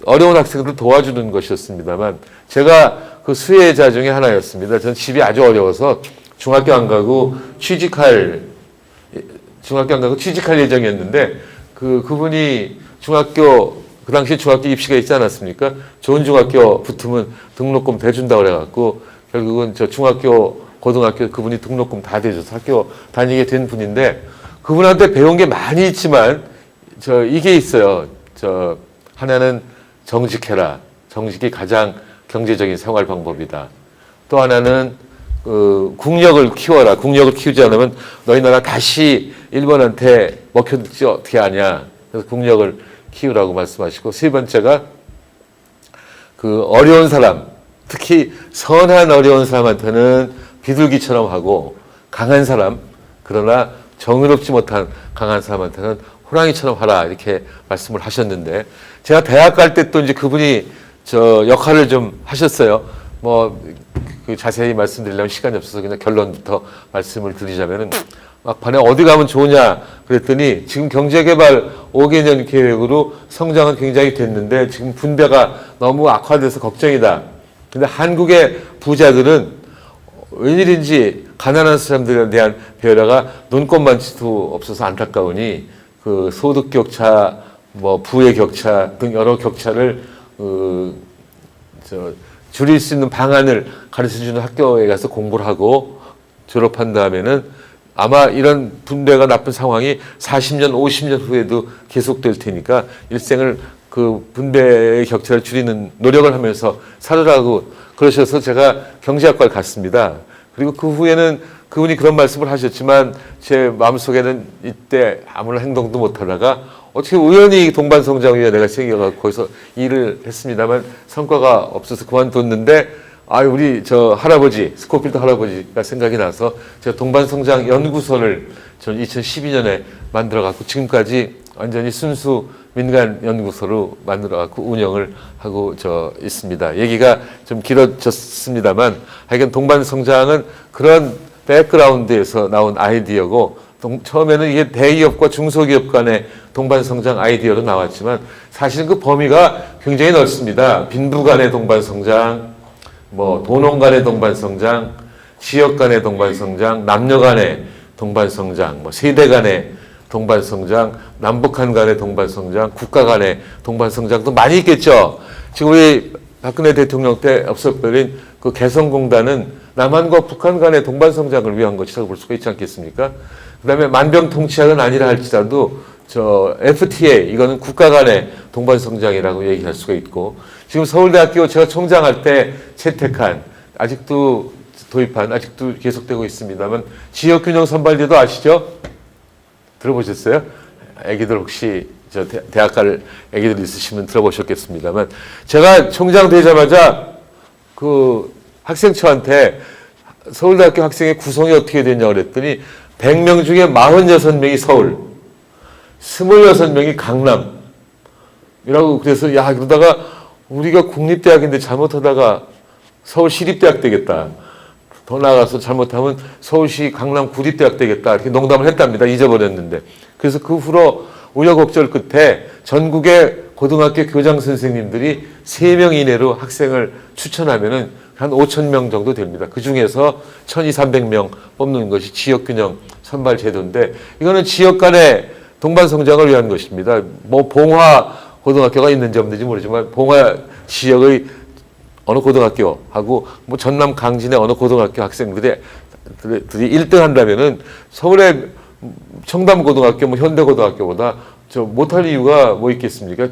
어려운 학생들을 도와주는 것이었습니다만 제가 그 수혜자 중에 하나였습니다. 저는 집이 아주 어려워서 중학교 안 가고 취직할 예정이었는데 그분이 그 당시 중학교 입시가 있지 않았습니까? 좋은 중학교 붙으면 등록금 대준다고 그래갖고 결국은 저 중학교, 고등학교 그분이 등록금 다 대줘서 학교 다니게 된 분인데 그분한테 배운 게 많이 있지만 이게 있어요. 하나는 정직해라. 정직이 가장 경제적인 생활 방법이다. 또 하나는 국력을 키워라. 국력을 키우지 않으면 너희 나라 다시 일본한테 먹혀들지 어떻게 하냐. 그래서 국력을 키우라고 말씀하시고, 세 번째가 어려운 사람, 특히 선한 어려운 사람한테는 비둘기처럼 하고, 강한 사람, 그러나 정의롭지 못한 강한 사람한테는 호랑이처럼 하라, 이렇게 말씀을 하셨는데, 제가 대학 갈 때 또 이제 그분이 역할을 좀 하셨어요. 자세히 말씀드리려면 시간이 없어서 그냥 결론부터 말씀을 드리자면은, 막판에 어디 가면 좋으냐 그랬더니 지금 경제개발 5개년 계획으로 성장은 굉장히 됐는데 지금 분배가 너무 악화돼서 걱정이다. 근데 한국의 부자들은 웬일인지 가난한 사람들에 대한 배려가 눈꼽만치도 없어서 안타까우니 소득 격차, 부의 격차 등 여러 격차를 줄일 수 있는 방안을 가르쳐주는 학교에 가서 공부를 하고 졸업한 다음에는 아마 이런 분배가 나쁜 상황이 40년, 50년 후에도 계속될 테니까 일생을 분배의 격차를 줄이는 노력을 하면서 살으라고 그러셔서 제가 경제학과를 갔습니다. 그리고 그 후에는 그분이 그런 말씀을 하셨지만 제 마음속에는 이때 아무런 행동도 못하다가 어떻게 우연히 동반성장위원회가 생겨서 거기서 일을 했습니다만 성과가 없어서 그만뒀는데 우리 할아버지, 스코필드 할아버지가 생각이 나서 제가 동반성장 연구소를 전 2012년에 만들어갖고 지금까지 완전히 순수 민간 연구소로 만들어갖고 운영을 하고 있습니다. 얘기가 좀 길어졌습니다만 하여간 동반성장은 그런 백그라운드에서 나온 아이디어고 처음에는 이게 대기업과 중소기업 간의 동반성장 아이디어로 나왔지만 사실은 그 범위가 굉장히 넓습니다. 빈부 간의 동반성장, 도농 간의 동반성장, 지역 간의 동반성장, 남녀 간의 동반성장, 세대 간의 동반성장, 남북한 간의 동반성장, 국가 간의 동반성장도 많이 있겠죠. 지금 우리 박근혜 대통령 때 없어버린 그 개성공단은 남한과 북한 간의 동반성장을 위한 것이라고 볼 수가 있지 않겠습니까? 그 다음에 만병통치약은 아니라 할지라도 FTA, 이거는 국가 간의 동반성장이라고 얘기할 수가 있고, 지금 서울대학교 제가 총장할 때 채택한, 아직도 도입한, 아직도 계속되고 있습니다만, 지역균형 선발제도 아시죠? 들어보셨어요? 애기들 혹시 대학 갈 애기들 있으시면 들어보셨겠습니다만, 제가 총장 되자마자 학생처한테 서울대학교 학생의 구성이 어떻게 되냐고 그랬더니 100명 중에 46명이 서울, 26명이 강남이라고. 그래서 그러다가 우리가 국립대학인데 잘못하다가 서울시립대학 되겠다. 더 나아가서 잘못하면 서울시 강남 구립대학 되겠다. 이렇게 농담을 했답니다. 잊어버렸는데. 그래서 그 후로 우여곡절 끝에 전국의 고등학교 교장 선생님들이 3명 이내로 학생을 추천하면은 한 5,000명 정도 됩니다. 그 중에서 1,200~1,300명 뽑는 것이 지역균형 선발 제도인데, 이거는 지역 간의 동반성장을 위한 것입니다. 봉화 고등학교가 있는지 없는지 모르지만 봉화 지역의 어느 고등학교하고 전남 강진의 어느 고등학교 학생들이 1등 한다면은 서울의 청담고등학교, 현대고등학교보다 못할 이유가 뭐 있겠습니까?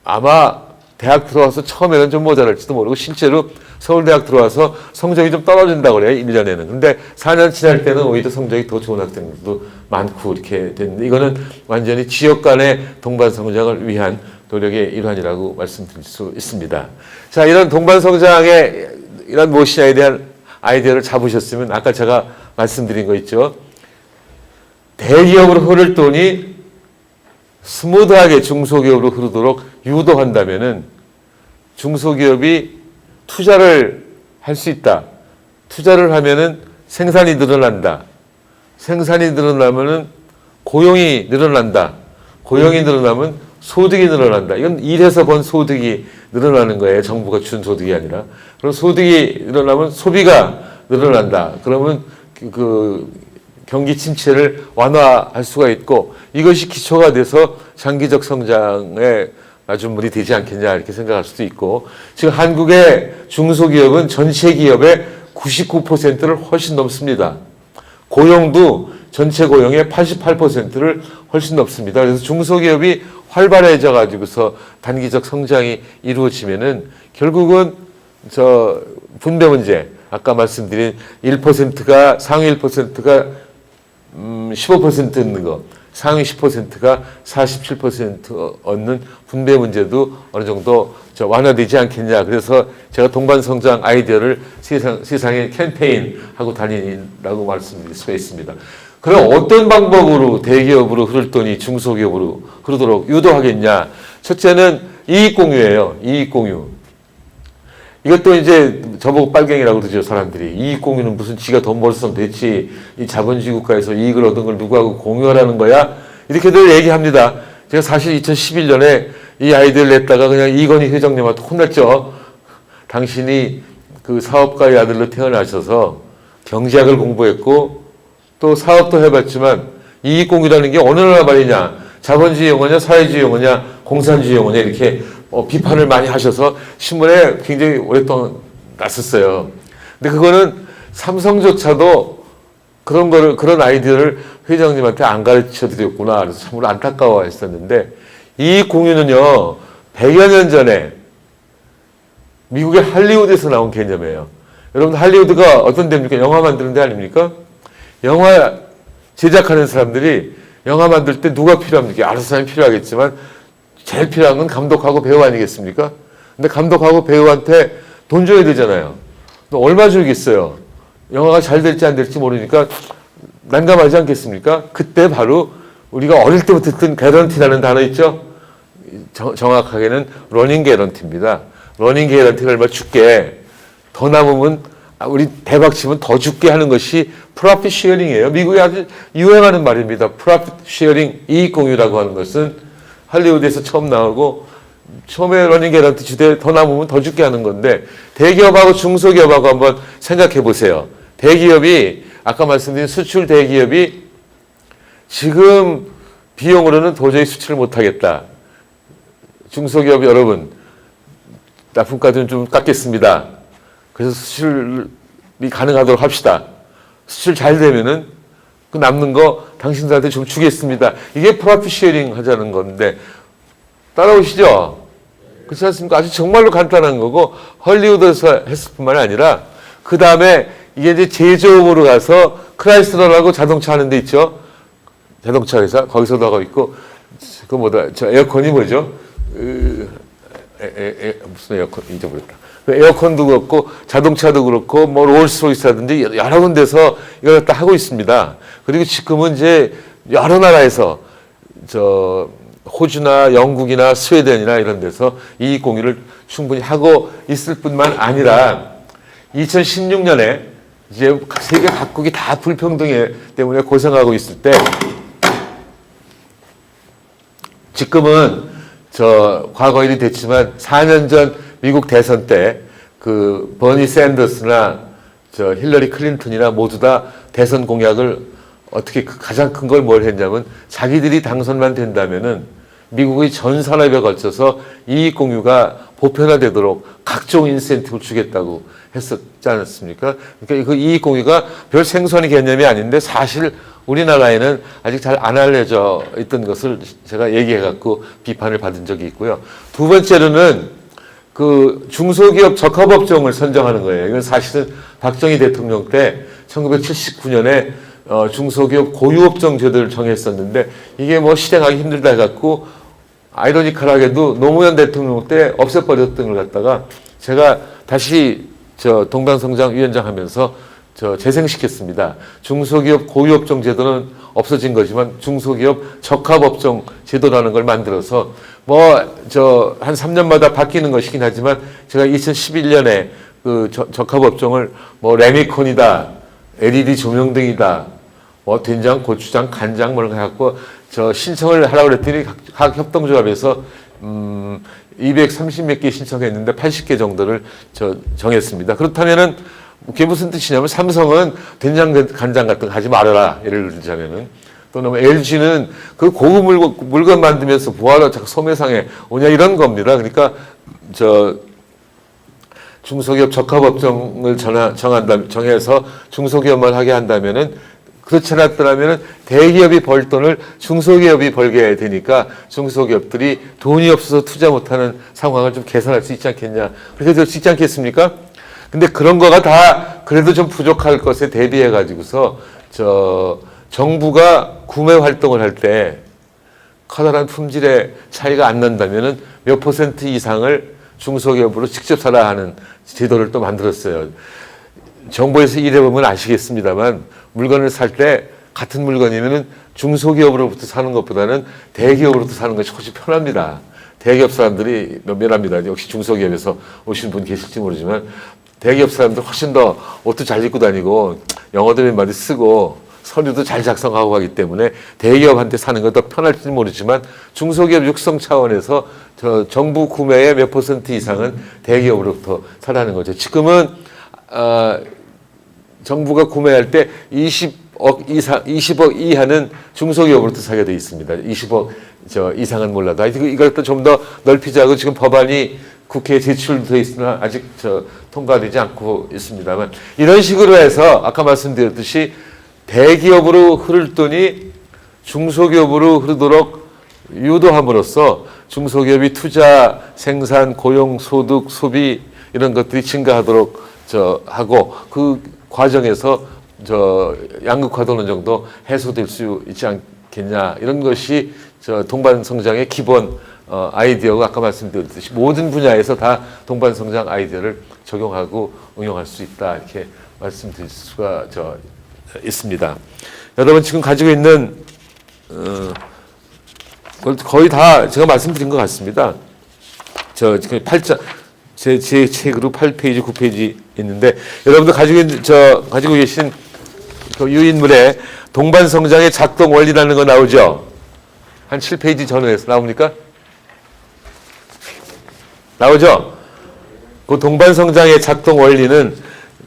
아마 대학 들어와서 처음에는 좀 모자랄지도 모르고 실제로 서울대학 들어와서 성적이 좀 떨어진다고 그래요. 1년에는. 근데 4년 지날 때는 오히려 성적이 더 좋은 학생들도 많고 이렇게 됐는데, 이거는 완전히 지역 간의 동반성장을 위한 노력의 일환이라고 말씀드릴 수 있습니다. 자, 이런 동반성장의 이런 무엇이냐에 대한 아이디어를 잡으셨으면 아까 제가 말씀드린 거 있죠. 대기업으로 흐를 돈이 스무드하게 중소기업으로 흐르도록 유도한다면은 중소기업이 투자를 할 수 있다. 투자를 하면은 생산이 늘어난다. 생산이 늘어나면은 고용이 늘어난다. 고용이 늘어나면 소득이 늘어난다. 이건 일해서 번 소득이 늘어나는 거예요. 정부가 준 소득이 아니라. 그럼 소득이 늘어나면 소비가 늘어난다. 그러면 그 경기 침체를 완화할 수가 있고 이것이 기초가 돼서 장기적 성장에 마중물이 되지 않겠냐 이렇게 생각할 수도 있고 지금 한국의 중소기업은 전체 기업의 99%를 훨씬 넘습니다. 고용도 전체 고용의 88%를 훨씬 넘습니다. 그래서 중소기업이 활발해져 가지고서 단기적 성장이 이루어지면은 결국은 분배 문제 아까 말씀드린 1%가 상위 1%가 15% 얻는 거 상위 10%가 47% 얻는 분배 문제도 어느 정도 완화되지 않겠냐. 그래서 제가 동반성장 아이디어를 세상에 캠페인하고 다니라고 말씀드릴 수가 있습니다. 그럼 어떤 방법으로 대기업으로 흐를 돈이 중소기업으로 흐르도록 유도하겠냐. 첫째는 이익공유예요. 이익공유. 이것도 이제 저보고 빨갱이라고 그러죠, 사람들이. 이익공유는 무슨 지가 돈 벌었으면 됐지. 이 자본주의 국가에서 이익을 얻은 걸 누구하고 공유하라는 거야? 이렇게들 얘기합니다. 제가 사실 2011년에 이 아이디어를 냈다가 그냥 이건희 회장님한테 혼났죠. 당신이 그 사업가의 아들로 태어나셔서 경제학을 공부했고 또 사업도 해봤지만 이익공유라는 게 어느 나라 말이냐. 자본주의 용어냐, 사회주의 용어냐, 공산주의 용어냐 이렇게 비판을 많이 하셔서 신문에 굉장히 오랫동안 났었어요. 근데 그거는 삼성조차도 그런 아이디어를 회장님한테 안 가르쳐 드렸구나. 그래서 참으로 안타까워 했었는데 이 공유는요, 100여 년 전에 미국의 할리우드에서 나온 개념이에요. 여러분, 할리우드가 어떤 데입니까? 영화 만드는 데 아닙니까? 영화 제작하는 사람들이 영화 만들 때 누가 필요합니까? 여러 사람이 필요하겠지만 제일 필요한 건 감독하고 배우 아니겠습니까? 근데 감독하고 배우한테 돈 줘야 되잖아요. 얼마 주겠어요? 영화가 잘 될지 안 될지 모르니까 난감하지 않겠습니까? 그때 바로 우리가 어릴 때부터 듣던 개런티라는 단어 있죠? 정확하게는 러닝 개런티입니다. 러닝 개런티가 얼마 줄게. 더 남으면 우리 대박 치면 더 줄게 하는 것이 프로핏 쉐어링이에요. 미국에 아주 유행하는 말입니다. 프로핏 쉐어링, 이익 공유라고 하는 것은 할리우드에서 처음 나오고 처음에 러닝 개런티 주되 더 남으면 더 줄게 하는 건데 대기업하고 중소기업하고 한번 생각해 보세요. 대기업이 아까 말씀드린 수출 대기업이 지금 비용으로는 도저히 수출을 못하겠다. 중소기업 여러분 납품가좀 좀 깎겠습니다. 그래서 수출이 가능하도록 합시다. 수출 잘 되면은 그 남는 거 당신들한테 좀 주겠습니다. 이게 프로핏 쉐어링 하자는 건데 따라오시죠? 그렇지 않습니까? 아주 정말로 간단한 거고 헐리우드에서 했을 뿐만 아니라 그 다음에 이게 이제 제조업으로 가서 크라이슬러라고 자동차 하는 데 있죠? 자동차 회사 거기서도 하고 있고 그 뭐다 저 에어컨이 뭐죠? 무슨 에어컨 잊어버렸다. 에어컨도 그렇고 자동차도 그렇고 뭐 롤스로이스라든지 여러 군데서 이걸 갖다 하고 있습니다. 그리고 지금은 이제 여러 나라에서 호주나 영국이나 스웨덴이나 이런 데서 이익 공유를 충분히 하고 있을 뿐만 아니라 2016년에 이제 세계 각국이 다 불평등 때문에 고생하고 있을 때 지금은 과거 일이 됐지만 4년 전 미국 대선 때 그 버니 샌더스나 힐러리 클린턴이나 모두 다 대선 공약을 어떻게 가장 큰 걸 뭘 했냐면 자기들이 당선만 된다면은 미국의 전 산업에 걸쳐서 이익 공유가 보편화되도록 각종 인센티브를 주겠다고 했었지 않았습니까? 그러니까 그 이익 공유가 별 생소한 개념이 아닌데 사실 우리나라에는 아직 잘 안 알려져 있던 것을 제가 얘기해갖고 비판을 받은 적이 있고요. 두 번째로는 그 중소기업 적합업종을 선정하는 거예요. 이건 사실은 박정희 대통령 때 1979년에 중소기업 고유업종 제도를 정했었는데 이게 뭐 실행하기 힘들다 해갖고 아이러니컬하게도 노무현 대통령 때 없애버렸던 걸 갖다가 제가 다시 동방성장 위원장 하면서 재생시켰습니다. 중소기업 고유업종 제도는 없어진 거지만 중소기업 적합업종 제도라는 걸 만들어서 한 3년마다 바뀌는 것이긴 하지만 제가 2011년에 그 적합업종을 레미콘이다, LED 조명등이다, 된장, 고추장, 간장 뭐 이런 거 해갖고 신청을 하라고 그랬더니 각 협동조합에서 230몇 개 신청했는데 80개 정도를 정했습니다. 그렇다면은 그게 무슨 뜻이냐면 삼성은 된장 간장 같은 거 하지 말아라. 예를 들자면은. 또는 뭐 LG는 그 고급 물건 만들면서 뭐하러 자꾸 소매상에 오냐 이런 겁니다. 그러니까 중소기업 적합업종을 정해서 중소기업만 하게 한다면은 그렇지 않았더라면은 대기업이 벌 돈을 중소기업이 벌게 되니까 중소기업들이 돈이 없어서 투자 못하는 상황을 좀 개선할 수 있지 않겠냐. 그렇게 될 수 있지 않겠습니까? 근데 그런 거가 다 그래도 좀 부족할 것에 대비해 가지고서 정부가 구매 활동을 할 때 커다란 품질의 차이가 안 난다면은 몇 퍼센트 이상을 중소기업으로 직접 사라 하는 제도를 또 만들었어요. 정부에서 일해보면 아시겠습니다만 물건을 살 때 같은 물건이면은 중소기업으로부터 사는 것보다는 대기업으로부터 사는 것이 훨씬 편합니다. 대기업 사람들이 면밀합니다. 역시 중소기업에서 오신 분 계실지 모르지만 대기업 사람들 훨씬 더 옷도 잘 입고 다니고 영어도 몇 마디 쓰고 서류도 잘 작성하고 하기 때문에 대기업한테 사는 건 더 편할지 모르지만 중소기업 육성 차원에서 정부 구매의 몇 퍼센트 이상은 대기업으로부터 사라는 거죠. 지금은 정부가 구매할 때 20억 이하는 중소기업으로부터 사게 돼 있습니다. 20억 이상은 몰라도 이걸 또 좀 더 넓히자고 지금 법안이 국회에 제출되어 있으나 아직 통과되지 않고 있습니다만 이런 식으로 해서 아까 말씀드렸듯이 대기업으로 흐를 돈이 중소기업으로 흐르도록 유도함으로써 중소기업이 투자, 생산, 고용, 소득, 소비 이런 것들이 증가하도록 하고 그 과정에서 양극화도 어느 정도 해소될 수 있지 않겠냐 이런 것이 동반성장의 기본 아이디어가 아까 말씀드렸듯이 모든 분야에서 다 동반성장 아이디어를 적용하고 응용할 수 있다 이렇게 말씀드릴 수가 있습니다. 여러분 지금 가지고 있는 거의 다 제가 말씀드린 것 같습니다. 지금 8장 제 책으로 8페이지, 9페이지 있는데 여러분들 가지고 계신 그 유인물에 동반성장의 작동 원리라는 거 나오죠? 한 7페이지 전후에서 나옵니까? 나오죠? 그 동반성장의 작동 원리는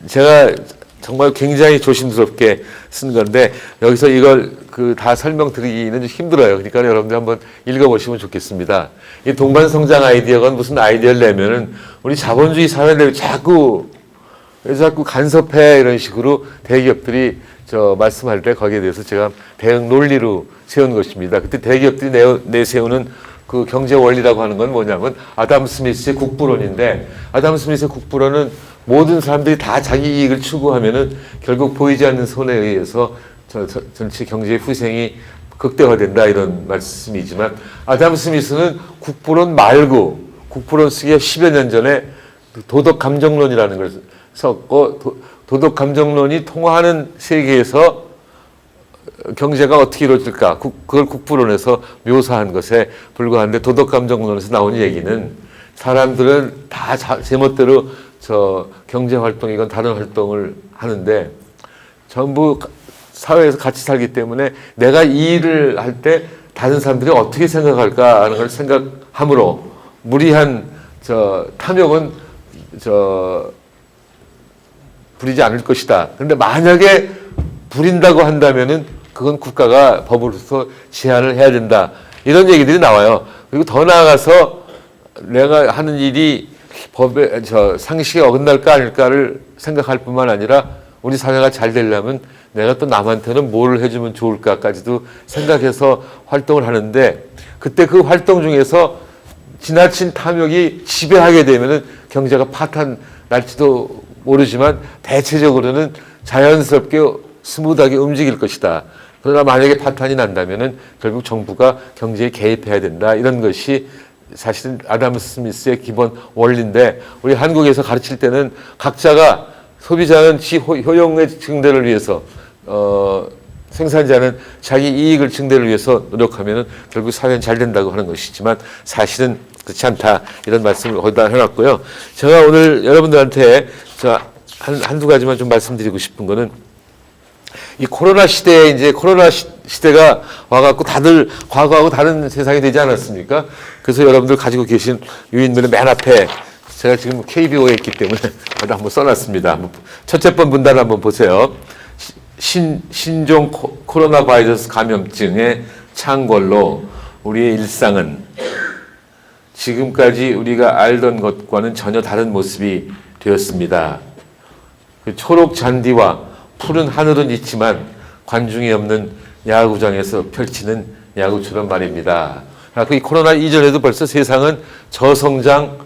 제가 정말 굉장히 조심스럽게 쓴 건데 여기서 이걸 다 설명드리기는 좀 힘들어요. 그러니까 여러분들 한번 읽어보시면 좋겠습니다. 이 동반성장 아이디어가 무슨 아이디어를 내면은 우리 자본주의 사회를 자꾸 간섭해 이런 식으로 대기업들이 말씀할 때 거기에 대해서 제가 대응 논리로 세운 것입니다. 그때 대기업들이 내세우는 그 경제 원리라고 하는 건 뭐냐면 아담 스미스의 국부론인데 아담 스미스의 국부론은 모든 사람들이 다 자기 이익을 추구하면은 결국 보이지 않는 손에 의해서 전체 경제의 후생이 극대화된다 이런 말씀이지만 아담 스미스는 국부론 말고 국부론 쓰기에 10여 년 전에 도덕 감정론이라는 걸 썼고 도덕 감정론이 통화하는 세계에서 경제가 어떻게 이루어질까 그걸 국부론에서 묘사한 것에 불과한데 도덕 감정론에서 나온 얘기는 사람들은 다 제멋대로 경제 활동이건 다른 활동을 하는데 전부 사회에서 같이 살기 때문에 내가 이 일을 할 때 다른 사람들이 어떻게 생각할까 하는 걸 생각함으로 무리한 탐욕은 부리지 않을 것이다. 그런데 만약에 부린다고 한다면은 그건 국가가 법으로서 제한을 해야 된다. 이런 얘기들이 나와요. 그리고 더 나아가서 내가 하는 일이 법의 상식에 어긋날까 아닐까를 생각할 뿐만 아니라 우리 사회가 잘 되려면 내가 또 남한테는 뭘 해주면 좋을까까지도 생각해서 활동을 하는데 그때 그 활동 중에서 지나친 탐욕이 지배하게 되면은 경제가 파탄 날지도 모르지만 대체적으로는 자연스럽게 스무드하게 움직일 것이다. 그러나 만약에 파탄이 난다면은 결국 정부가 경제에 개입해야 된다. 이런 것이 사실은 아담 스미스의 기본 원리인데 우리 한국에서 가르칠 때는 각자가 소비자는 지 효용의 증대를 위해서 생산자는 자기 이익을 증대를 위해서 노력하면은 결국 사회는 잘 된다고 하는 것이지만 사실은 그렇지 않다. 이런 말씀을 거기다 해놨고요. 제가 오늘 여러분들한테 한두 가지만 좀 말씀드리고 싶은 거는 이 코로나 시대에 이제 코로나 시대가 와갖고 다들 과거하고 다른 세상이 되지 않았습니까? 그래서 여러분들 가지고 계신 유인물의 맨 앞에 제가 지금 KBO에 있기 때문에 저도 한번 써놨습니다. 첫째 번 문단을 한번 보세요. 신종 코로나 바이러스 감염증의 창궐로 우리의 일상은 지금까지 우리가 알던 것과는 전혀 다른 모습이 되었습니다. 그 초록 잔디와 푸른 하늘은 있지만 관중이 없는 야구장에서 펼치는 야구처럼 말입니다. 이 코로나 이전에도 벌써 세상은 저성장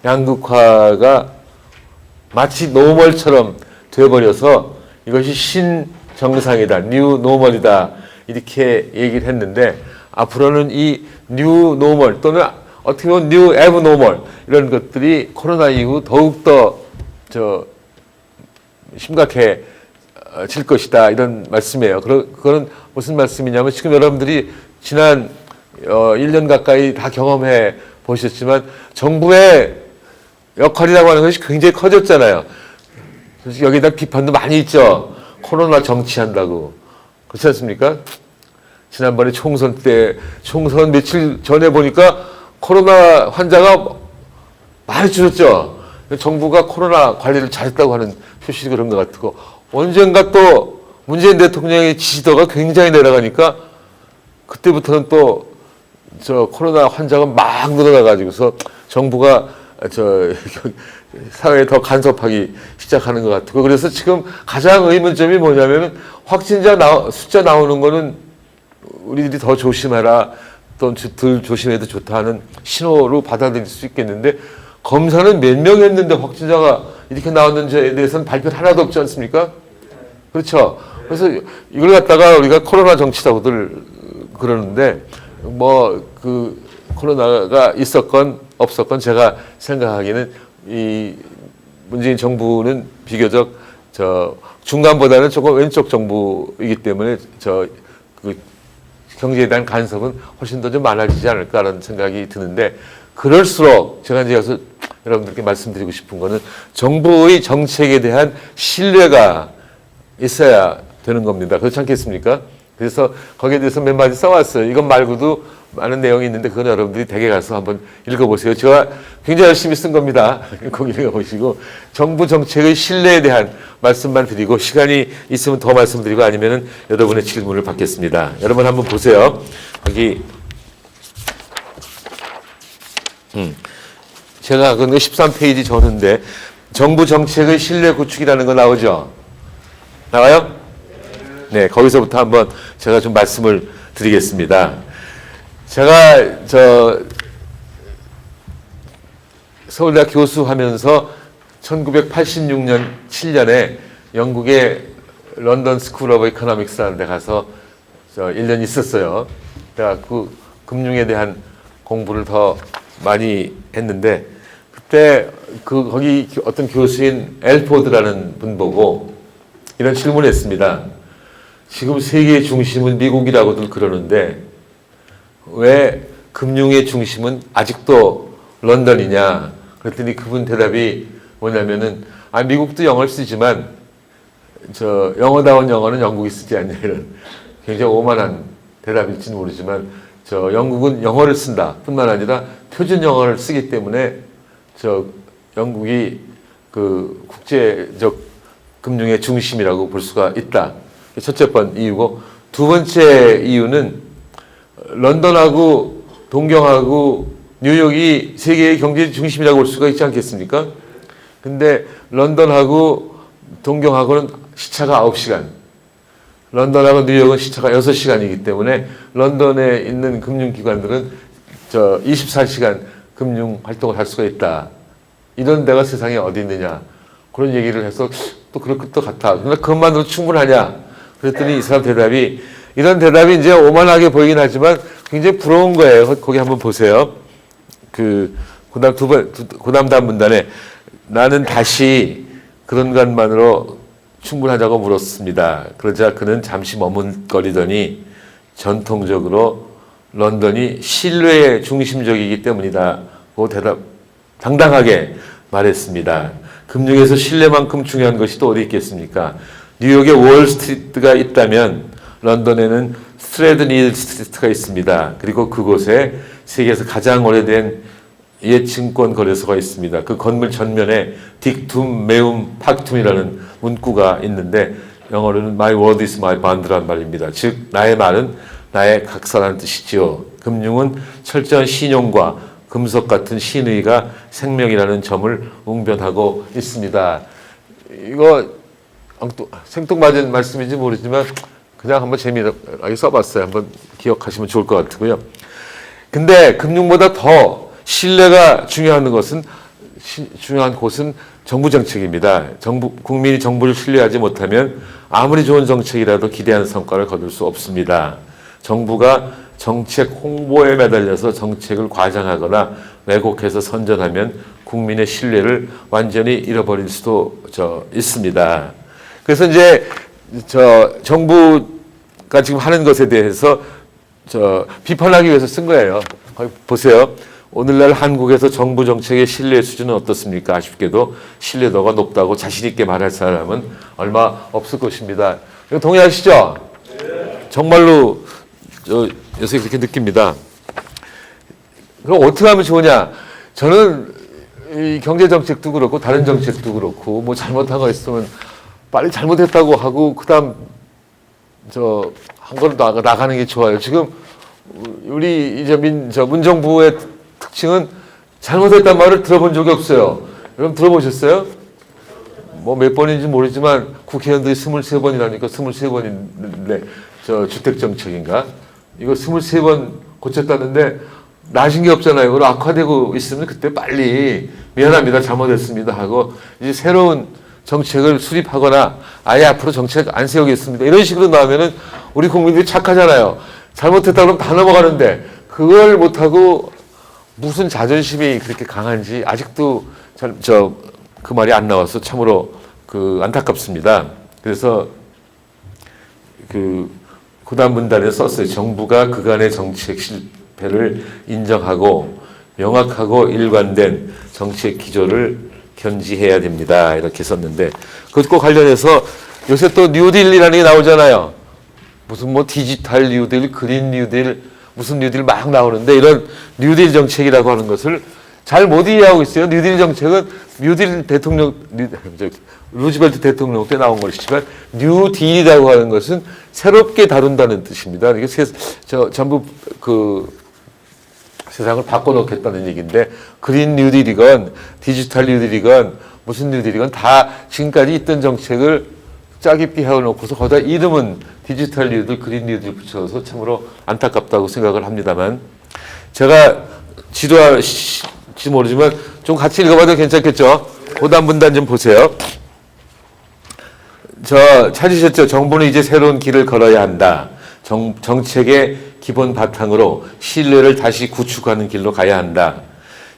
양극화가 마치 노멀처럼 되어버려서 이것이 신정상이다, 뉴 노멀이다 이렇게 얘기를 했는데 앞으로는 이 뉴 노멀 또는 어떻게 보면 뉴 애브노멀 이런 것들이 코로나 이후 더욱더 심각해질 것이다 이런 말씀이에요. 그거는 무슨 말씀이냐면 지금 여러분들이 지난 1년 가까이 다 경험해 보셨지만 정부의 역할이라고 하는 것이 굉장히 커졌잖아요. 솔직히 여기다 비판도 많이 있죠. 코로나 정치한다고. 그렇지 않습니까? 지난번에 총선 며칠 전에 보니까 코로나 환자가 많이 줄었죠. 정부가 코로나 관리를 잘했다고 하는 표시 그런 것 같고 언젠가 또 문재인 대통령의 지지도가 굉장히 내려가니까 그때부터는 또 코로나 환자가 막 늘어나가지고서 정부가 사회에 더 간섭하기 시작하는 것 같고 그래서 지금 가장 의문점이 뭐냐면은 확진자 숫자 나오는 거는 우리들이 더 조심해라 또 덜 조심해도 좋다 하는 신호로 받아들일 수 있겠는데 검사는 몇 명 했는데 확진자가 이렇게 나왔는지에 대해서는 발표 하나도 없지 않습니까? 그렇죠. 그래서 이걸 갖다가 우리가 코로나 정치라고들 그러는데 그 코로나가 있었건 없었건 제가 생각하기에는 이 문재인 정부는 비교적 중간보다는 조금 왼쪽 정부이기 때문에 그 경제에 대한 간섭은 훨씬 더 좀 많아지지 않을까라는 생각이 드는데 그럴수록 제가 이제 여기서 여러분들께 말씀드리고 싶은 거는 정부의 정책에 대한 신뢰가 있어야 되는 겁니다. 그렇지 않겠습니까? 그래서 거기에 대해서 몇 마디 써왔어요. 이것 말고도 많은 내용이 있는데 그건 여러분들이 댁에 가서 한번 읽어보세요. 제가 굉장히 열심히 쓴 겁니다. 꼭 읽어보시고 정부 정책의 신뢰에 대한 말씀만 드리고 시간이 있으면 더 말씀드리고 아니면은 여러분의 질문을 받겠습니다. 여러분 한번 보세요. 여기 제가 그 13페이지 전인데 정부 정책의 신뢰 구축이라는 거 나오죠? 나와요? 네, 거기서부터 한번 제가 좀 말씀을 드리겠습니다. 제가 서울대학 교수하면서 1986년 7년에 영국의 런던 스쿨 오브 이코노믹스라는 데 가서 1년 있었어요. 제가 그 금융에 대한 공부를 더 많이 했는데 그때 거기 어떤 교수인 엘포드라는 분 보고 이런 질문을 했습니다. 지금 세계의 중심은 미국이라고들 그러는데 왜 금융의 중심은 아직도 런던이냐? 그랬더니 그분 대답이 뭐냐면은 미국도 영어를 쓰지만 영어다운 영어는 영국이 쓰지 않냐 이런 굉장히 오만한 대답일지는 모르지만 영국은 영어를 쓴다 뿐만 아니라 표준 영어를 쓰기 때문에 영국이 그 국제적 금융의 중심이라고 볼 수가 있다. 첫째 번 이유고 두 번째 이유는 런던하고 동경하고 뉴욕이 세계의 경제 중심이라고 볼 수가 있지 않겠습니까? 근데 런던하고 동경하고는 시차가 9시간, 런던하고 뉴욕은 시차가 6시간이기 때문에 런던에 있는 금융기관들은 24시간 금융 활동을 할 수가 있다. 이런 데가 세상에 어디 있느냐. 그런 얘기를 해서 또 그럴 것도 같아. 그런데 그것만으로 충분하냐? 그랬더니 이 사람 대답이 이런 대답이 이제 오만하게 보이긴 하지만 굉장히 부러운 거예요. 거기 한번 보세요. 그다음 다음 문단에 나는 다시 그런 것만으로 충분하다고 물었습니다. 그러자 그는 잠시 머뭇거리더니 전통적으로 런던이 신뢰의 중심적이기 때문이다고 당당하게 말했습니다. 금융에서 신뢰만큼 중요한 것이 또 어디 있겠습니까? 뉴욕에 월스트리트가 있다면 런던에는 스트레드닐 스트리트가 있습니다. 그리고 그곳에 세계에서 가장 오래된 옛증권 거래소가 있습니다. 그 건물 전면에 딕툼, 메움, 팍툼이라는 문구가 있는데 영어로는 My word is my bond란 말입니다. 즉 나의 말은 나의 각서라는 뜻이지요. 금융은 철저한 신용과 금속 같은 신의가 생명이라는 점을 웅변하고 있습니다. 이거 생뚱맞은 말씀인지 모르지만 그냥 한번 재미나게 써봤어요. 한번 기억하시면 좋을 것 같고요. 근데 금융보다 더 신뢰가 중요한 곳은 정부 정책입니다. 국민이 정부를 신뢰하지 못하면 아무리 좋은 정책이라도 기대하는 성과를 거둘 수 없습니다. 정부가 정책 홍보에 매달려서 정책을 과장하거나 왜곡해서 선전하면 국민의 신뢰를 완전히 잃어버릴 수도 있습니다. 그래서 이제 정부가 지금 하는 것에 대해서 비판하기 위해서 쓴 거예요. 보세요. 오늘날 한국에서 정부 정책의 신뢰 수준은 어떻습니까? 아쉽게도 신뢰도가 높다고 자신 있게 말할 사람은 얼마 없을 것입니다. 이거 동의하시죠? 네. 정말로 요새 그렇게 느낍니다. 그럼 어떻게 하면 좋으냐? 저는 이 경제 정책도 그렇고 다른 정책도 그렇고 뭐 잘못한 거 있으면 빨리 잘못했다고 하고 그다음 한 걸음 나가는 게 좋아요. 지금 우리 이제 문정부의 특징은 잘못했단 말을 들어본 적이 없어요. 여러분 들어보셨어요? 뭐 몇 번인지 모르지만 국회의원들이 23번이라니까 23번인데 주택정책인가? 이거 23번 고쳤다는데 나신 게 없잖아요. 그리고 악화되고 있으면 그때 빨리 미안합니다. 잘못했습니다 하고 이제 새로운 정책을 수립하거나 아예 앞으로 정책 안 세우겠습니다. 이런 식으로 나오면은 우리 국민들이 착하잖아요. 잘못했다 그러면 다 넘어가는데 그걸 못하고 무슨 자존심이 그렇게 강한지 아직도 그 말이 안 나와서 참으로 안타깝습니다. 그래서 고단 문단에 썼어요. 정부가 그간의 정책 실패를 인정하고 명확하고 일관된 정책 기조를 견지해야 됩니다. 이렇게 썼는데 그것과 관련해서 요새 또 뉴딜이라는 게 나오잖아요. 무슨 뭐 디지털 뉴딜, 그린 뉴딜, 무슨 뉴딜 막 나오는데 이런 뉴딜 정책이라고 하는 것을 잘 못 이해하고 있어요. 뉴딜 정책은 루즈벨트 대통령 때 나온 것이지만 뉴딜이라고 하는 것은 새롭게 다룬다는 뜻입니다. 이게 전부 세상을 바꿔놓겠다는 얘기인데 그린 뉴딜이건 디지털 뉴딜이건 무슨 뉴딜이건 다 지금까지 있던 정책을 짜깁기 해놓고서 거기다 이름은 디지털 뉴딜, 그린 뉴딜 붙여서 참으로 안타깝다고 생각을 합니다만 제가 지도할지 모르지만 좀 같이 읽어봐도 괜찮겠죠? 고단 문단 좀 보세요. 찾으셨죠? 정부는 이제 새로운 길을 걸어야 한다. 정책의 기본 바탕으로 신뢰를 다시 구축하는 길로 가야 한다.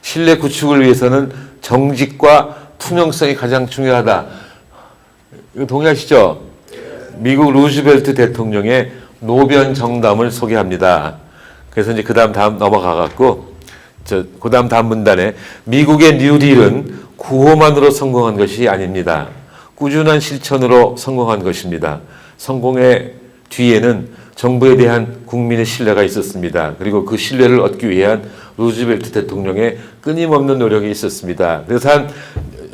신뢰 구축을 위해서는 정직과 투명성이 가장 중요하다. 이거 동의하시죠? 미국 루즈벨트 대통령의 노변 정담을 소개합니다. 그래서 이제 다음 넘어가갖고 다음 문단에 미국의 뉴딜은 구호만으로 성공한 것이 아닙니다. 꾸준한 실천으로 성공한 것입니다. 성공의 뒤에는 정부에 대한 국민의 신뢰가 있었습니다. 그리고 그 신뢰를 얻기 위한 루즈벨트 대통령의 끊임없는 노력이 있었습니다. 그래서 한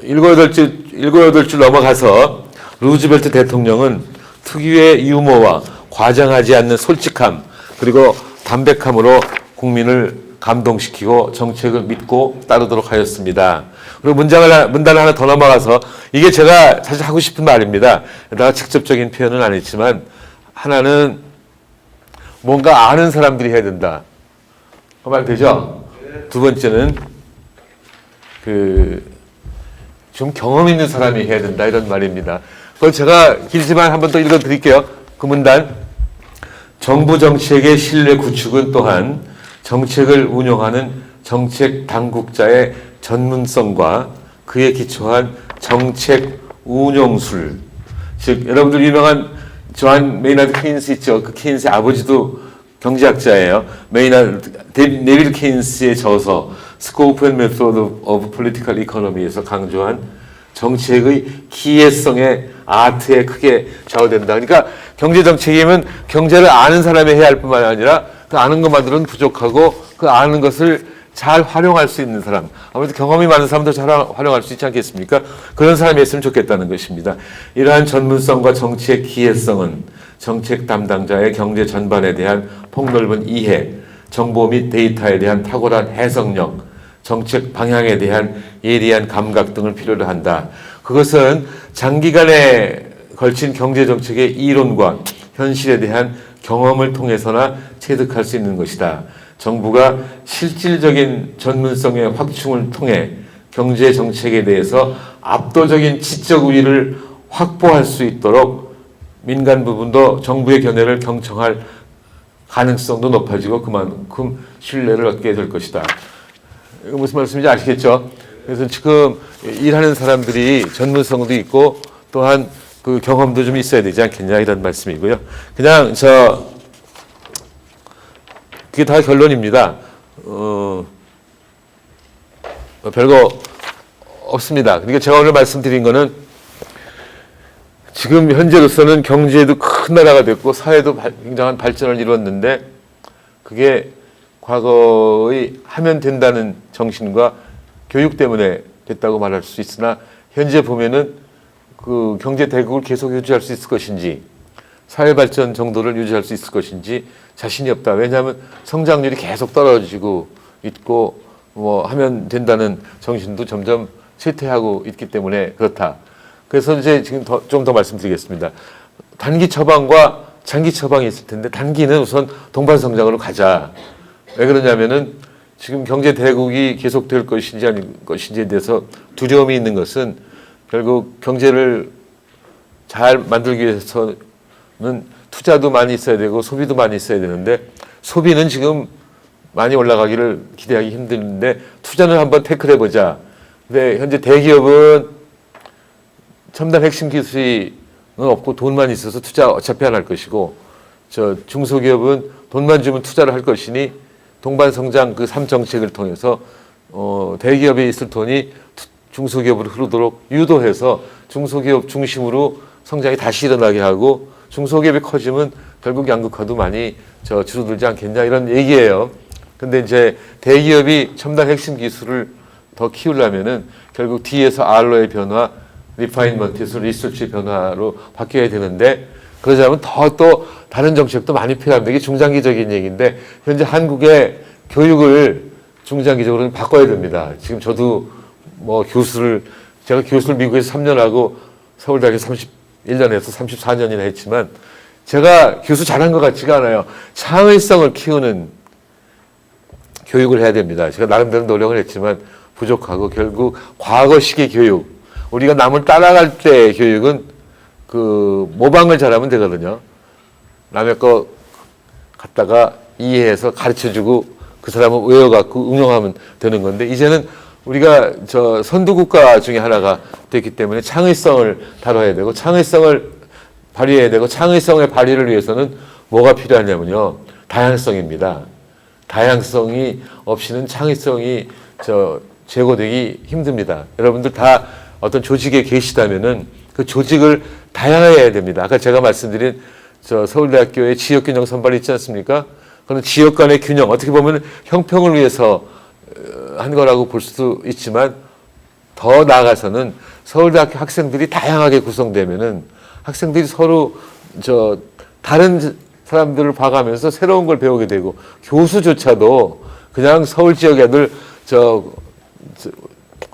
7, 8줄 넘어가서 루즈벨트 대통령은 특유의 유머와 과장하지 않는 솔직함 그리고 담백함으로 국민을 감동시키고 정책을 믿고 따르도록 하였습니다. 그리고 문단을 하나 더 넘어가서 이게 제가 사실 하고 싶은 말입니다. 내가 직접적인 표현은 아니지만 하나는 뭔가 아는 사람들이 해야 된다. 그 말 되죠? 두 번째는 좀 경험 있는 사람이 해야 된다 이런 말입니다. 그걸 제가 길지만 한 번 더 읽어드릴게요. 그 문단. 정부 정책의 신뢰 구축은 또한 정책을 운영하는 정책 당국자의 전문성과 그에 기초한 정책 운영술. 즉 여러분들 유명한 존 메이나드 케인스 있죠. 그 케인스의 아버지도 경제학자예요. 네빌 케인스의 저서 Scope and Method of Political Economy에서 강조한 정책의 기회성의 아트에 크게 좌우된다. 그러니까 경제 정책이면 경제를 아는 사람이 해야 할 뿐만 아니라 그 아는 것만으로는 부족하고 그 아는 것을 잘 활용할 수 있는 사람, 아무래도 경험이 많은 사람도 잘 활용할 수 있지 않겠습니까? 그런 사람이 있으면 좋겠다는 것입니다. 이러한 전문성과 정치의 기회성은 정책 담당자의 경제 전반에 대한 폭넓은 이해, 정보 및 데이터에 대한 탁월한 해석력, 정책 방향에 대한 예리한 감각 등을 필요로 한다. 그것은 장기간에 걸친 경제정책의 이론과 현실에 대한 경험을 통해서나 체득할 수 있는 것이다. 정부가 실질적인 전문성의 확충을 통해 경제 정책에 대해서 압도적인 지적 우위를 확보할 수 있도록 민간 부분도 정부의 견해를 경청할 가능성도 높아지고 그만큼 신뢰를 얻게 될 것이다. 이거 무슨 말씀인지 아시겠죠? 그래서 지금 일하는 사람들이 전문성도 있고 또한 그 경험도 좀 있어야 되지 않겠냐 이런 말씀이고요. 그냥 그게 다 결론입니다. 별거 없습니다. 그러니까 제가 오늘 말씀드린 거는 지금 현재로서는 경제도 큰 나라가 됐고 사회도 굉장한 발전을 이루었는데 그게 과거의 하면 된다는 정신과 교육 때문에 됐다고 말할 수 있으나 현재 보면은 그 경제 대국을 계속 유지할 수 있을 것인지 사회 발전 정도를 유지할 수 있을 것인지 자신이 없다. 왜냐하면 성장률이 계속 떨어지고 있고 뭐 하면 된다는 정신도 점점 쇠퇴하고 있기 때문에 그렇다. 그래서 이제 지금 좀 더 말씀드리겠습니다. 단기 처방과 장기 처방이 있을 텐데 단기는 우선 동반 성장으로 가자. 왜 그러냐면은 지금 경제 대국이 계속될 것인지 아닐 것인지에 대해서 두려움이 있는 것은 결국 경제를 잘 만들기 위해서는 투자도 많이 있어야 되고 소비도 많이 있어야 되는데 소비는 지금 많이 올라가기를 기대하기 힘드는데 투자는 한번 태클해보자. 근데 현재 대기업은 첨단 핵심 기술이 없고 돈만 있어서 투자 어차피 안 할 것이고 중소기업은 돈만 주면 투자를 할 것이니 동반성장 그 3정책을 통해서 대기업에 있을 돈이 중소기업으로 흐르도록 유도해서 중소기업 중심으로 성장이 다시 일어나게 하고 중소기업이 커지면 결국 양극화도 많이 줄어들지 않겠냐 이런 얘기예요. 근데 이제 대기업이 첨단 핵심 기술을 더 키우려면은 결국 D에서 R로의 변화, 리파인먼트에서 리서치 변화로 바뀌어야 되는데 그러자면 또 다른 정책도 많이 필요합니다. 이게 중장기적인 얘기인데 현재 한국의 교육을 중장기적으로는 바꿔야 됩니다. 지금 저도 뭐 제가 교수를 미국에서 3년 하고 서울대학에서 31년에서 34년이나 했지만 제가 교수 잘한 것 같지가 않아요. 창의성을 키우는 교육을 해야 됩니다. 제가 나름대로 노력을 했지만 부족하고 결국 과거식의 교육, 우리가 남을 따라갈 때의 교육은 그 모방을 잘하면 되거든요. 남의 거 갖다가 이해해서 가르쳐주고 그 사람은 외워갖고 응용하면 되는 건데 이제는 우리가 선두국가 중에 하나가 됐기 때문에 창의성을 다뤄야 되고 창의성을 발휘해야 되고 창의성의 발휘를 위해서는 뭐가 필요하냐면요. 다양성입니다. 다양성이 없이는 창의성이 제고되기 힘듭니다. 여러분들 다 어떤 조직에 계시다면은 그 조직을 다양해야 됩니다. 아까 제가 말씀드린 서울대학교의 지역균형 선발 있지 않습니까? 그런 지역 간의 균형, 어떻게 보면 형평을 위해서 한 거라고 볼 수도 있지만 더 나아가서는 서울대학교 학생들이 다양하게 구성되면은 학생들이 서로 다른 사람들을 봐가면서 새로운 걸 배우게 되고 교수조차도 그냥 서울 지역 애들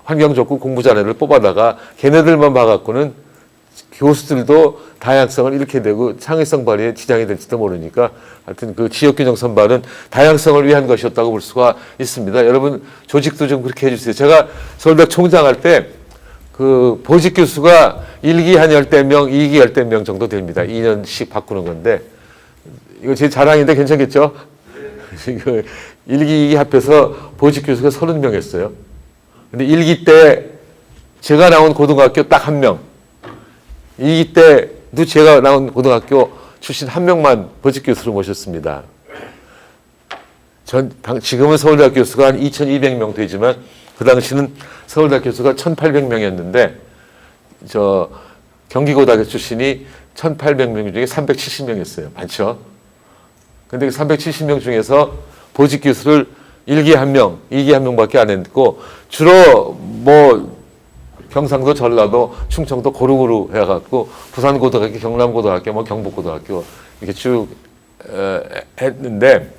환경 좋고 공부 잘하는 애들 뽑아다가 걔네들만 봐갖고는 교수들도 다양성을 잃게 되고 창의성 발휘에 지장이 될지도 모르니까 하여튼 그 지역균형 선발은 다양성을 위한 것이었다고 볼 수가 있습니다. 여러분 조직도 좀 그렇게 해주세요. 제가 서울대학 총장할 때 그 보직 교수가 1기 한 10명, 2기 10명 정도 됩니다. 2년씩 바꾸는 건데 이거 제 자랑인데 괜찮겠죠? 1기, 2기 합해서 보직 교수가 30명 했어요. 근데 1기 때 제가 나온 고등학교 딱 1명, 2기 때도 제가 나온 고등학교 출신 1명만 보직 교수로 모셨습니다. 지금은 서울대학 교수가 한 2,200명 되지만 그 당시는 서울대학 교수가 1,800명이었는데 경기고등학교 출신이 1,800명 중에 370명이었어요. 많죠? 근데 그 370명 중에서 보직 교수를 1기 1명, 2기 1명밖에 안 했고 주로 뭐 경상도, 전라도, 충청도 고루고루 해갖고 부산고등학교, 경남고등학교, 뭐 경북고등학교 이렇게 쭉 했는데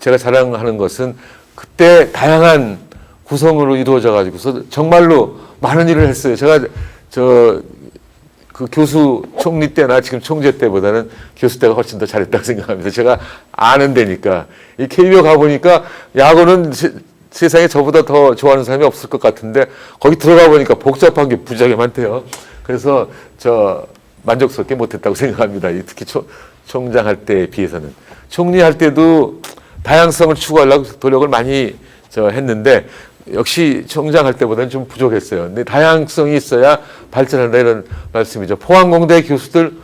제가 자랑하는 것은 그때 다양한 구성으로 이루어져 가지고서 정말로 많은 일을 했어요. 제가 그 교수 총리 때나 지금 총재 때보다는 교수 때가 훨씬 더 잘했다고 생각합니다. 제가 아는 데니까. 이 KBO 가보니까 야구는 세상에 저보다 더 좋아하는 사람이 없을 것 같은데 거기 들어가 보니까 복잡한 게 무지하게 많대요. 그래서 만족스럽게 못했다고 생각합니다. 특히 총장 할 때에 비해서는. 총리 할 때도 다양성을 추구하려고 노력을 많이 했는데 역시 총장 할 때보다는 좀 부족했어요. 근데 다양성이 있어야 발전한다 이런 말씀이죠. 포항공대 교수들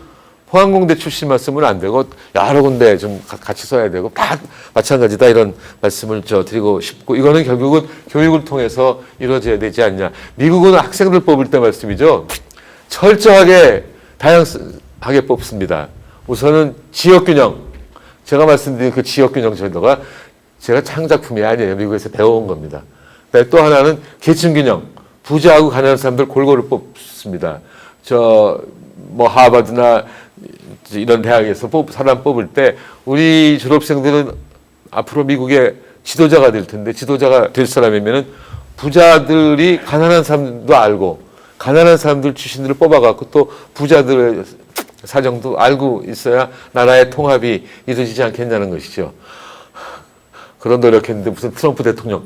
포항공대 출신만 쓰면 안 되고 여러 군데 좀 같이 써야 되고 다 마찬가지다 이런 말씀을 드리고 싶고 이거는 결국은 교육을 통해서 이루어져야 되지 않냐. 미국은 학생들 뽑을 때 말씀이죠. 철저하게 다양하게 뽑습니다. 우선은 지역균형. 제가 말씀드린 그 지역균형 제도가 제가 창작품이 아니에요. 미국에서 배워온 겁니다. 또 하나는 계층균형. 부자하고 가난한 사람들 골고루 뽑습니다. 뭐 하버드나 이런 대학에서 사람 뽑을 때 우리 졸업생들은 앞으로 미국의 지도자가 될 텐데 지도자가 될 사람이면은 부자들이 가난한 사람도 알고 가난한 사람들 출신들을 뽑아갖고 또 부자들의 사정도 알고 있어야 나라의 통합이 이루어지지 않겠냐는 것이죠. 그런 노력했는데 무슨 트럼프 대통령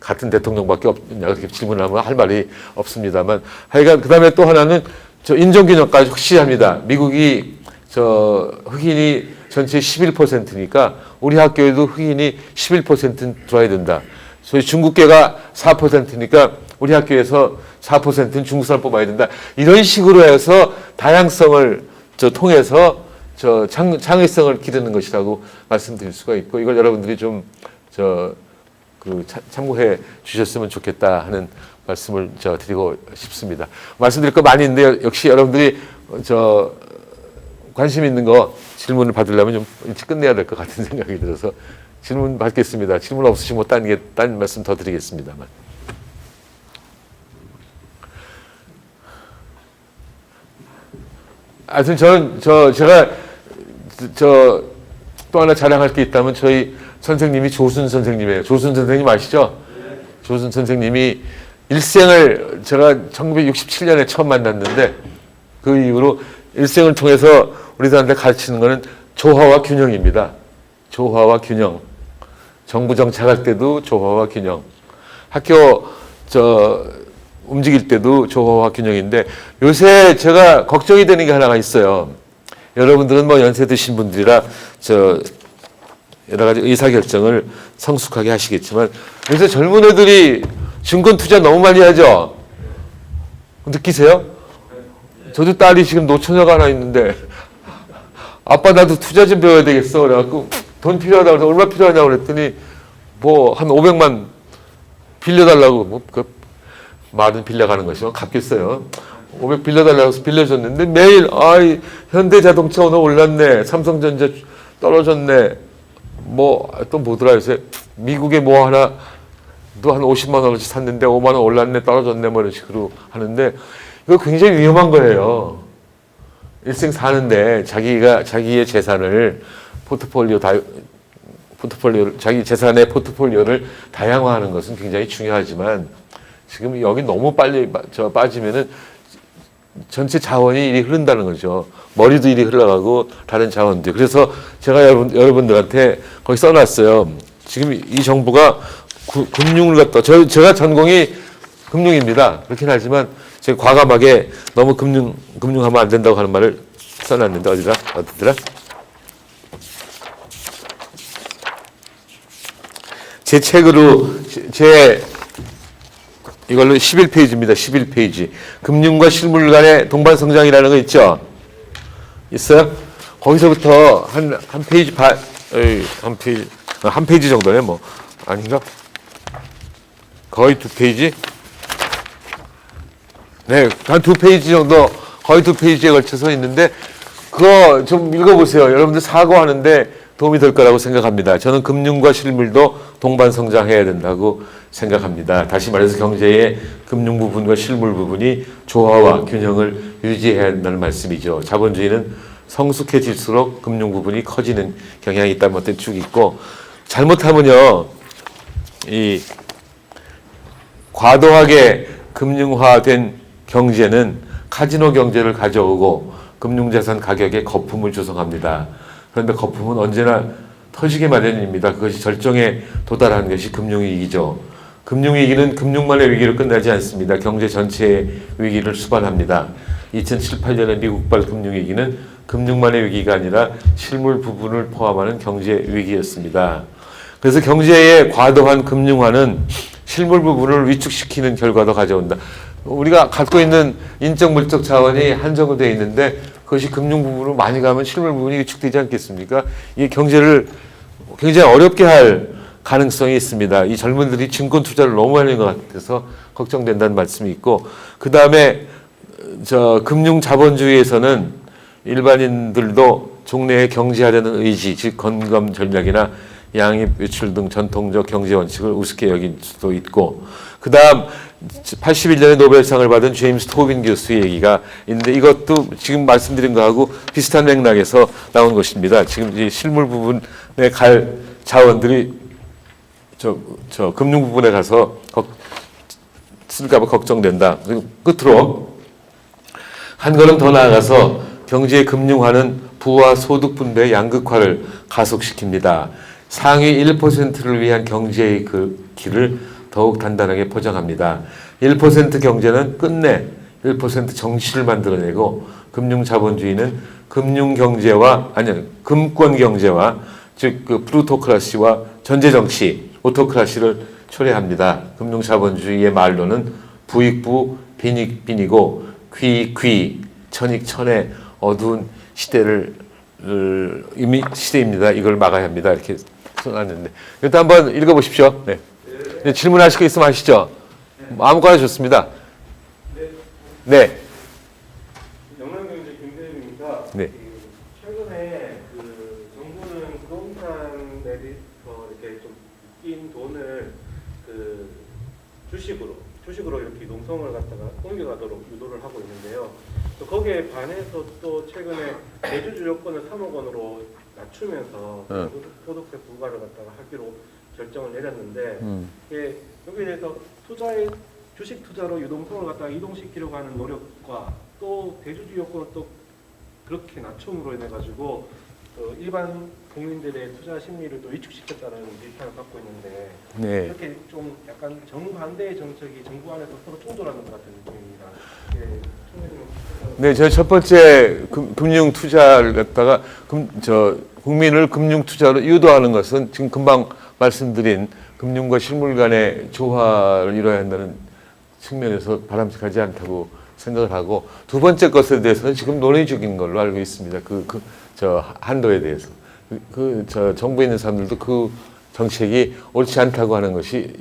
같은 대통령밖에 없냐 그렇게 질문하면 할 말이 없습니다만 하여간 그 다음에 또 하나는 인종균형까지 확실합니다. 미국이 흑인이 전체 11%니까 우리 학교에도 흑인이 11%는 들어야 된다. 소위 중국계가 4%니까 우리 학교에서 4%는 중국 사람 뽑아야 된다. 이런 식으로 해서 다양성을 통해서 창의성을 기르는 것이라고 말씀드릴 수가 있고 이걸 여러분들이 좀 참고해 주셨으면 좋겠다 하는 말씀을 드리고 싶습니다. 말씀드릴 거 많이 있는데 역시 여러분들이 관심 있는 거 질문을 받으려면 좀 일찍 끝내야 될 것 같은 생각이 들어서 질문 받겠습니다. 질문 없으시면 딴 말씀 더 드리겠습니다만. 하여튼 제가 또 하나 자랑할 게 있다면 저희 선생님이 조순 선생님이에요. 조순 선생님 아시죠? 네. 조순 선생님이 일생을 제가 1967년에 처음 만났는데 그 이후로 일생을 통해서 우리들한테 가르치는 거는 조화와 균형입니다. 조화와 균형. 정부 정책할 때도 조화와 균형. 학교 움직일 때도 조화와 균형인데 요새 제가 걱정이 되는 게 하나가 있어요. 여러분들은 뭐 연세 드신 분들이라 여러 가지 의사결정을 성숙하게 하시겠지만 요새 젊은 애들이 증권 투자 너무 많이 하죠? 느끼세요? 저도 딸이 지금 노처녀가 하나 있는데 아빠 나도 투자 좀 배워야 되겠어. 그래갖고 돈 필요하다고 해서 얼마 필요하냐고 그랬더니 뭐 한 500만 빌려달라고 그 말은 빌려가는 것이면 갚겠어요. 500 빌려달라고 해서 빌려줬는데 매일 현대자동차 오늘 올랐네. 삼성전자 떨어졌네. 뭐 또 뭐더라 요새 미국에 뭐 하나 또 한 50만 원어치 샀는데 5만 원 올랐네 떨어졌네 뭐 이런 식으로 하는데 이거 굉장히 위험한 거예요. 일생 사는데 자기의 재산을 자기 재산의 포트폴리오를 다양화하는 것은 굉장히 중요하지만 지금 여기 너무 빨리 빠지면은 전체 자원이 이리 흐른다는 거죠. 머리도 이리 흘러가고 다른 자원도. 그래서 제가 여러분들한테 거기 써놨어요. 지금 이 정부가 금융을 갖다 제가 전공이 금융입니다. 그렇긴 하지만 제가 과감하게 너무 금융하면 안 된다고 하는 말을 써놨는데 어디더라? 제 책으로 이걸로 11페이지입니다. 11페이지. 금융과 실물 간의 동반성장이라는 거 있죠? 있어요? 거기서부터 한 페이지 한 페이지 정도네, 뭐. 아닌가? 거의 2페이지? 네, 한 2페이지 정도, 거의 2페이지에 걸쳐서 있는데, 그거 좀 읽어보세요. 여러분들 사고하는데 도움이 될 거라고 생각합니다. 저는 금융과 실물도 동반 성장해야 된다고 생각합니다. 다시 말해서 경제의 금융 부분과 실물 부분이 조화와 균형을 유지해야 한다는 말씀이죠. 자본주의는 성숙해질수록 금융 부분이 커지는 경향이 있다는 것도 쭉 있고, 잘못하면요, 이 과도하게 금융화된 경제는 카지노 경제를 가져오고 금융자산 가격에 거품을 조성합니다. 그런데 거품은 언제나 터지게 마련입니다. 그것이 절정에 도달하는 것이 금융위기죠. 금융위기는 금융만의 위기로 끝나지 않습니다. 경제 전체의 위기를 수반합니다. 2007, 8년의 미국발 금융위기는 금융만의 위기가 아니라 실물 부분을 포함하는 경제 위기였습니다. 그래서 경제의 과도한 금융화는 실물 부분을 위축시키는 결과도 가져온다. 우리가 갖고 있는 인적 물적 자원이 한정되어 있는데 그것이 금융 부분으로 많이 가면 실물 부분이 위축되지 않겠습니까? 이 경제를 굉장히 어렵게 할 가능성이 있습니다. 이 젊은들이 증권 투자를 너무 하는 것 같아서 걱정된다는 말씀이 있고, 그 다음에 금융 자본주의에서는 일반인들도 종래에 경제하려는 의지, 즉 건강 전략이나 양입 유출 등 전통적 경제 원칙을 우습게 여길 수도 있고, 그 다음 81년에 노벨상을 받은 제임스 토빈 교수의 얘기가 있는데, 이것도 지금 말씀드린 거하고 비슷한 맥락에서 나온 것입니다. 지금 이 실물 부분에 갈 자원들이 금융 부분에 가서 쓸까 봐 걱정된다. 그리고 끝으로 한 걸음 더 나아가서 경제의 금융화는 부와 소득 분배의 양극화를 가속시킵니다. 상위 1%를 위한 경제의 그 길을 더욱 단단하게 포장합니다. 1% 경제는 끝내 1% 정치를 만들어내고, 금융 자본주의는 금융 경제와 금권 경제와 즉 그 플루토크라시와 전제 정치 오토크라시를 초래합니다. 금융 자본주의의 말로는 부익부 빈익빈이고 귀익귀 천익천의 어두운 시대입니다. 이걸 막아야 합니다. 이렇게 써놨는데, 일단 한번 읽어보십시오. 네. 네. 질문하실 거 있으면 하시죠. 아무거나 좋습니다. 네. 영남경제 김대중입니다. 네. 최근에 그 정부는 부동산에 이렇게 좀 낀 돈을 그 주식으로 이렇게 농성을 갖다가 옮겨가도록 유도를 하고 있는데요. 또 거기에 반해서 또 최근에 대주주 요건을 3억 원으로 낮추면서 소득세 부과를 갖다가 하기로 결정을 내렸는데, 이게 여기에 대해서 주식 투자로 유동성을 갖다가 이동시키려고 하는 노력과 또 대주주 요건을 또 그렇게 낮춤으로 인해 가지고 일반 국민들의 투자 심리를 또 위축시켰다는 비판을 받고 있는데, 네. 이렇게 좀 약간 정반대의 정책이 정부 안에서 서로 충돌하는 것 같은 느낌입니다. 네, 저 첫 번째 금융 투자를 갖다가 국민을 금융 투자로 유도하는 것은 지금 금방 말씀드린 금융과 실물 간의 조화를 이뤄야 한다는 측면에서 바람직하지 않다고 생각을 하고, 두 번째 것에 대해서는 지금 논의 중인 걸로 알고 있습니다. 한도에 대해서 정부에 있는 사람들도 그 정책이 옳지 않다고 하는 것이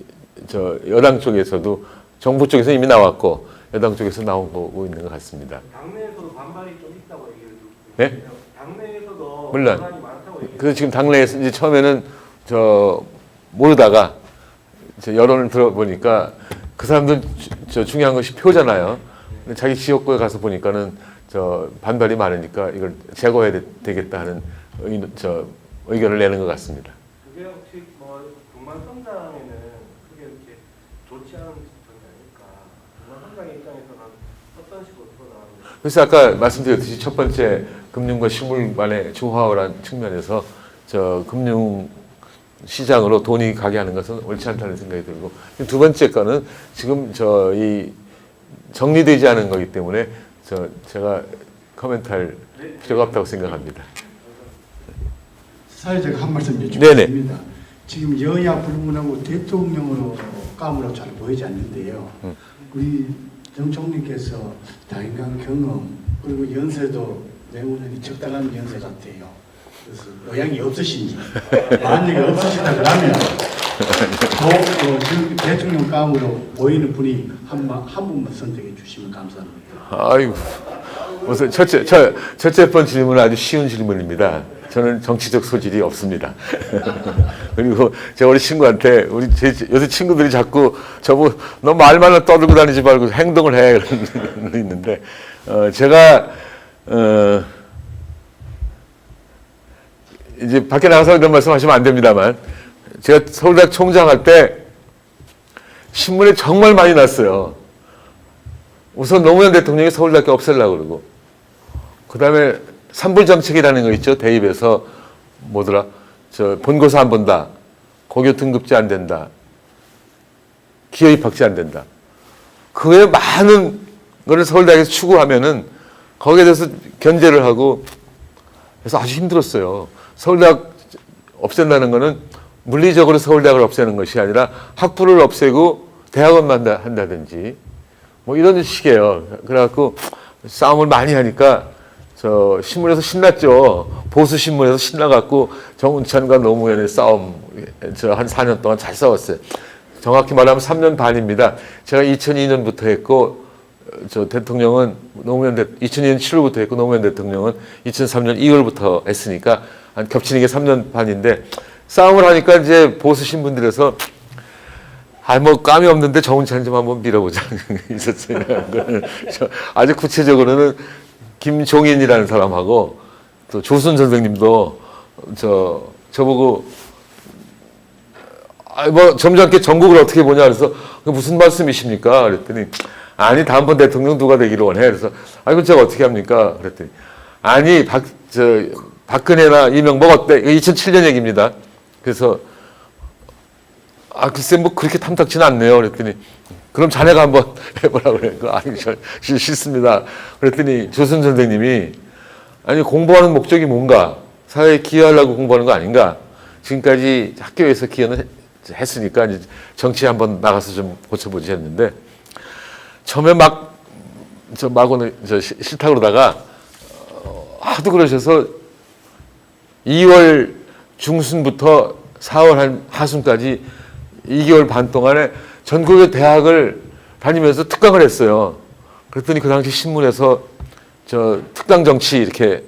여당 쪽에서도, 정부 쪽에서 이미 나왔고 여당 쪽에서 나오고 있는 것 같습니다. 당내에서도 반발이 좀 있다고 얘기를 듣고 네? 당내에서도 물론. 반발이 많다고 얘기를. 그래서 지금 당내에서 이제 처음에는 모르다가 여론을 들어보니까 그 사람들 중요한 것이 표잖아요. 근데 자기 지역구에 가서 보니까는 반발이 많으니까 이걸 제거해야 되겠다 하는 의견을 내는 것 같습니다. 그게 혹시 동반 성장에는 크게 이렇게 좋지 않은 전이 아닐까? 동반 성장의 입장에서는 어떤 식으로 풀어나가는 거죠? 그래서 아까 말씀드렸듯이 첫 번째 금융과 실물 간의 조화라는 측면에서 금융 시장으로 돈이 가게 하는 것은 옳지 않다는 생각이 들고, 두 번째 거는 지금 이 정리되지 않은 거기 때문에 제가 코멘트할 필요가 없다고 생각합니다. 사회자가 한 말씀 네네. 여쭙겠습니다. 지금 여야 불문하고 대통령으로 감으로 잘 보이지 않는데요. 우리 정 총리께서 다양한 경험 그리고 연세도 내후년이 적당한 연세 같아요. 그래서 의향이 없으신지, 만약에 없으시다 그러면 지금 대통령 감으로 보이는 분이 한 분만 선택해 주시면 감사합니다. 아이고, 우선 첫째 번 질문은 아주 쉬운 질문입니다. 저는 정치적 소질이 없습니다. 그리고 제가 우리 친구한테 요새 친구들이 자꾸 저보고 너 말만 떠들고 다니지 말고 행동을 해 그런 거 있는데 제가 이제 밖에 나가서 이런 말씀하시면 안 됩니다만 제가 서울대학 총장할 때 신문에 정말 많이 났어요. 우선 노무현 대통령이 서울대학교 없애려고 그러고 그 다음에 산불정책이라는 거 있죠. 대입에서 뭐더라 본고사 안 본다, 고교 등급제 안 된다, 기여 입학제 안 된다. 그 외에 많은 거를 서울대학에서 추구하면은 거기에 대해서 견제를 하고 그래서 아주 힘들었어요. 서울대학 없앤다는 거는 물리적으로 서울대학을 없애는 것이 아니라 학부를 없애고 대학원만 한다든지 뭐 이런 식이에요. 그래갖고 싸움을 많이 하니까 저 신문에서 신났죠. 보수 신문에서 신나갖고 정운찬과 노무현의 싸움 저 한 4년 동안 잘 싸웠어요. 정확히 말하면 3년 반입니다. 제가 2002년부터 했고 저 대통령은 2002년 7월부터 했고 노무현 대통령은 2003년 2월부터 했으니까 한 겹치는 게 3년 반인데 싸움을 하니까 이제 보수 신문들에서 뭐 감이 없는데 정운찬 좀 한번 밀어보자 있었어요. 아주 구체적으로는 김종인이라는 사람하고 또 조순 선생님도 저보고 뭐 점잖게 전국을 어떻게 보냐 그래서 무슨 말씀이십니까? 그랬더니 아니 다음번 대통령 누가 되기를 원해. 그래서 그럼 제가 어떻게 합니까? 그랬더니 아니 박근혜나 이명박 어때? 2007년 얘기입니다. 그래서 글쎄 뭐 그렇게 탐탁지는 않네요. 그랬더니 그럼 자네가 한번 해보라고 그래. 아니 싫습니다. 그랬더니 조순 선생님이 아니 공부하는 목적이 뭔가 사회에 기여하려고 공부하는 거 아닌가? 지금까지 학교에서 기여는 했으니까 이제 정치에 한번 나가서 좀 고쳐보지 했는데 처음에 마구는 싫다 그러다가 하도 그러셔서 2월 중순부터 4월 한 하순까지 2개월 반 동안에 전국의 대학을 다니면서 특강을 했어요. 그랬더니 그 당시 신문에서 특강 정치 이렇게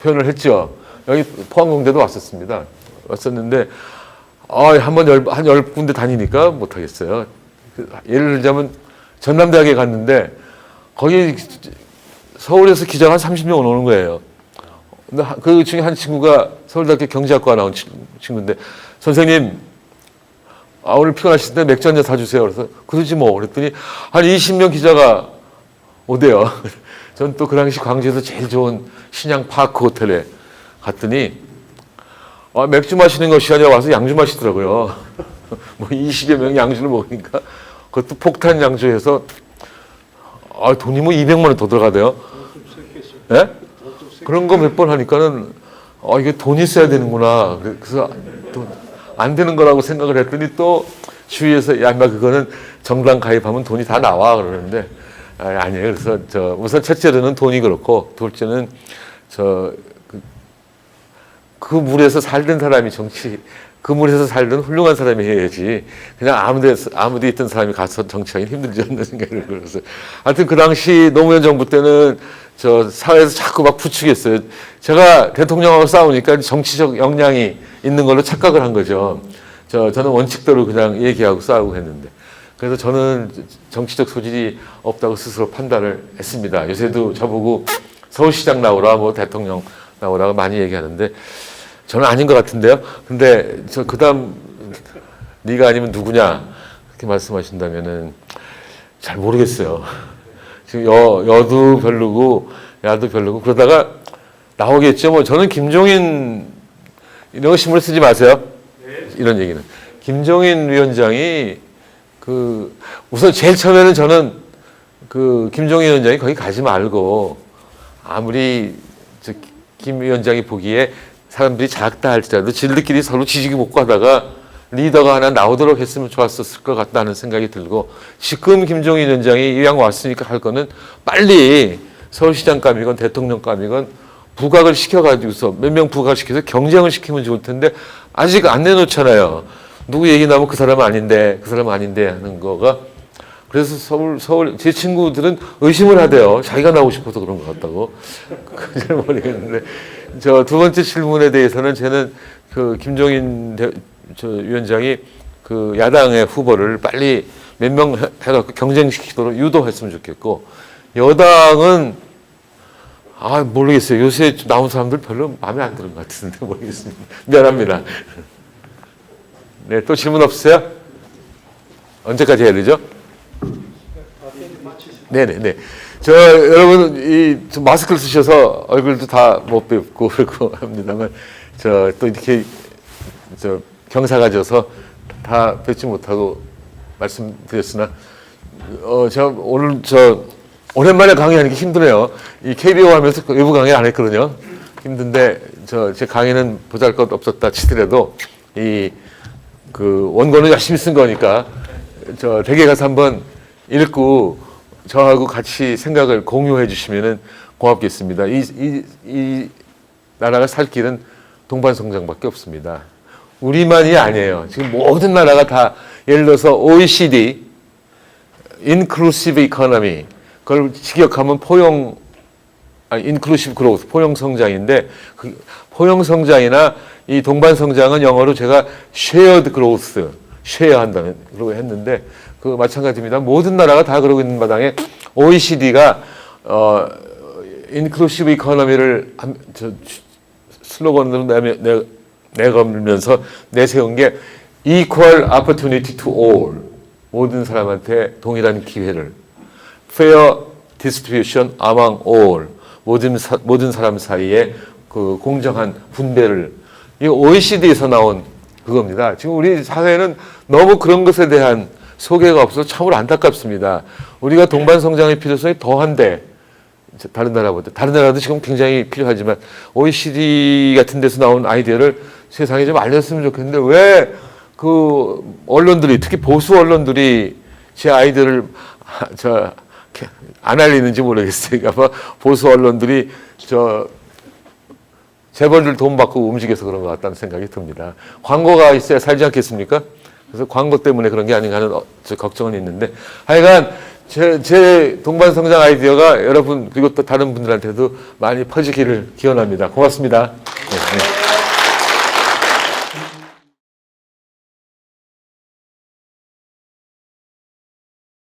표현을 했죠. 여기 포항공대도 왔었는데 한 10군데 다니니까 못하겠어요. 예를 들자면 전남대학에 갔는데 거기 서울에서 기자가 한 30명 오는 거예요. 근데 그 중에 한 친구가 서울대학교 경제학과 나온 친구인데 선생님 오늘 피곤하실 때 맥주 한잔 사주세요. 그래서 그러지 뭐. 그랬더니 한 20명 기자가 오대요. 전 또 그 당시 광주에서 제일 좋은 신양 파크 호텔에 갔더니 맥주 마시는 것이 아니라 와서 양주 마시더라고요. 뭐 20여 명이 양주를 먹으니까 그것도 폭탄 양주에서 돈이 뭐 200만 원 더 들어가대요. 예? 그런 거 몇 번 하니까는 이게 돈이 있어야 되는구나. 그래서 안 되는 거라고 생각을 했더니 또 주위에서 야, 인마 그거는 정당 가입하면 돈이 다 나와 그러는데 아니에요. 그래서 우선 첫째로는 돈이 그렇고 둘째는 그 물에서 살던 사람이 그 물에서 살던 훌륭한 사람이 해야지 그냥 아무데 있던 사람이 가서 정치하기 힘들지 않는 생각을 그래서 하여튼 그 당시 노무현 정부 때는 사회에서 자꾸 막 부추겼어요. 제가 대통령하고 싸우니까 정치적 역량이 있는 걸로 착각을 한 거죠. 저는 원칙대로 그냥 얘기하고 싸우고 했는데 그래서 저는 정치적 소질이 없다고 스스로 판단을 했습니다. 요새도 저보고 서울시장 나오라 뭐 대통령 나오라고 많이 얘기하는데 저는 아닌 것 같은데요. 근데 그다음 네가 아니면 누구냐 그렇게 말씀하신다면은 잘 모르겠어요. 지금 여도 별로고 야도 별로고 그러다가 나오겠죠. 뭐 저는 김종인 이런 거 신문에 쓰지 마세요. 이런 얘기는 김종인 위원장이 우선 제일 처음에는 저는 김종인 위원장이 거기 가지 말고 아무리 김 위원장이 보기에 사람들이 작다 할지라도 지들끼리 서로 지지기 먹고 하다가 리더가 하나 나오도록 했으면 좋았었을 것 같다는 생각이 들고 지금 김종인 위원장이 이왕 왔으니까 할 거는 빨리 서울시장감이건 대통령감이건 부각을 시켜가지고서 몇 명 부각시켜서 경쟁을 시키면 좋을 텐데 아직 안 내놓잖아요. 누구 얘기 나오면 그 사람은 아닌데 그 사람은 아닌데 하는 거가 그래서 서울 제 친구들은 의심을 하대요. 자기가 나오고 싶어서 그런 것 같다고. 잘 모르겠는데 저 두 번째 질문에 대해서는 저는 그 김종인 위원장이 그 야당의 후보를 빨리 몇 명 해갖고 경쟁시키도록 유도했으면 좋겠고, 여당은 모르겠어요. 요새 나온 사람들 별로 마음에 안 드는 것 같은데 모르겠습니다. 미안합니다. 네, 또 질문 없으세요? 언제까지 해야 되죠? 네네네. 여러분, 저 마스크를 쓰셔서 얼굴도 다 못 뵙고 그렇고 합니다만, 또 이렇게, 경사가 져서 다 뵙지 못하고 말씀드렸으나, 오늘 오랜만에 강의하는 게 힘드네요. 이 KBO 하면서 외부 강의 안 했거든요. 힘든데, 제 강의는 보잘 것 없었다 치더라도, 원고는 열심히 쓴 거니까, 댁에 가서 한번 읽고, 저하고 같이 생각을 공유해 주시면 고맙겠습니다. 이 나라가 살 길은 동반성장밖에 없습니다. 우리만이 아니에요. 지금 모든 나라가 다, 예를 들어서 OECD, Inclusive Economy, 그걸 직역하면 Inclusive Growth, 포용 성장인데, 그 포용 성장이나 이 동반 성장은 영어로 제가 Shared Growth, 쉐어한다는, 그러고 했는데, 마찬가지입니다. 모든 나라가 다 그러고 있는 마당에 OECD가, Inclusive Economy를 슬로건으로 내걸면서 내세운 게 Equal Opportunity to All, 모든 사람한테 동일한 기회를, Fair Distribution Among All, 모든 사람 사이에 그 공정한 분배를, 이 OECD에서 나온 그겁니다. 지금 우리 사회는 너무 그런 것에 대한 소개가 없어서 참으로 안타깝습니다. 우리가 동반 성장의 필요성이 더한데, 다른 나라도 지금 굉장히 필요하지만 OECD 같은 데서 나온 아이디어를 세상에 좀 알렸으면 좋겠는데, 왜 그 언론들이, 특히 보수 언론들이 제 아이디어를 안 알리는지 모르겠어요. 아마 보수 언론들이 재벌들 돈 받고 움직여서 그런 것 같다는 생각이 듭니다. 광고가 있어야 살지 않겠습니까? 그래서 광고 때문에 그런 게 아닌가 하는 걱정은 있는데, 하여간 제 동반성장 아이디어가 여러분 그리고 또 다른 분들한테도 많이 퍼지기를 기원합니다. 고맙습니다.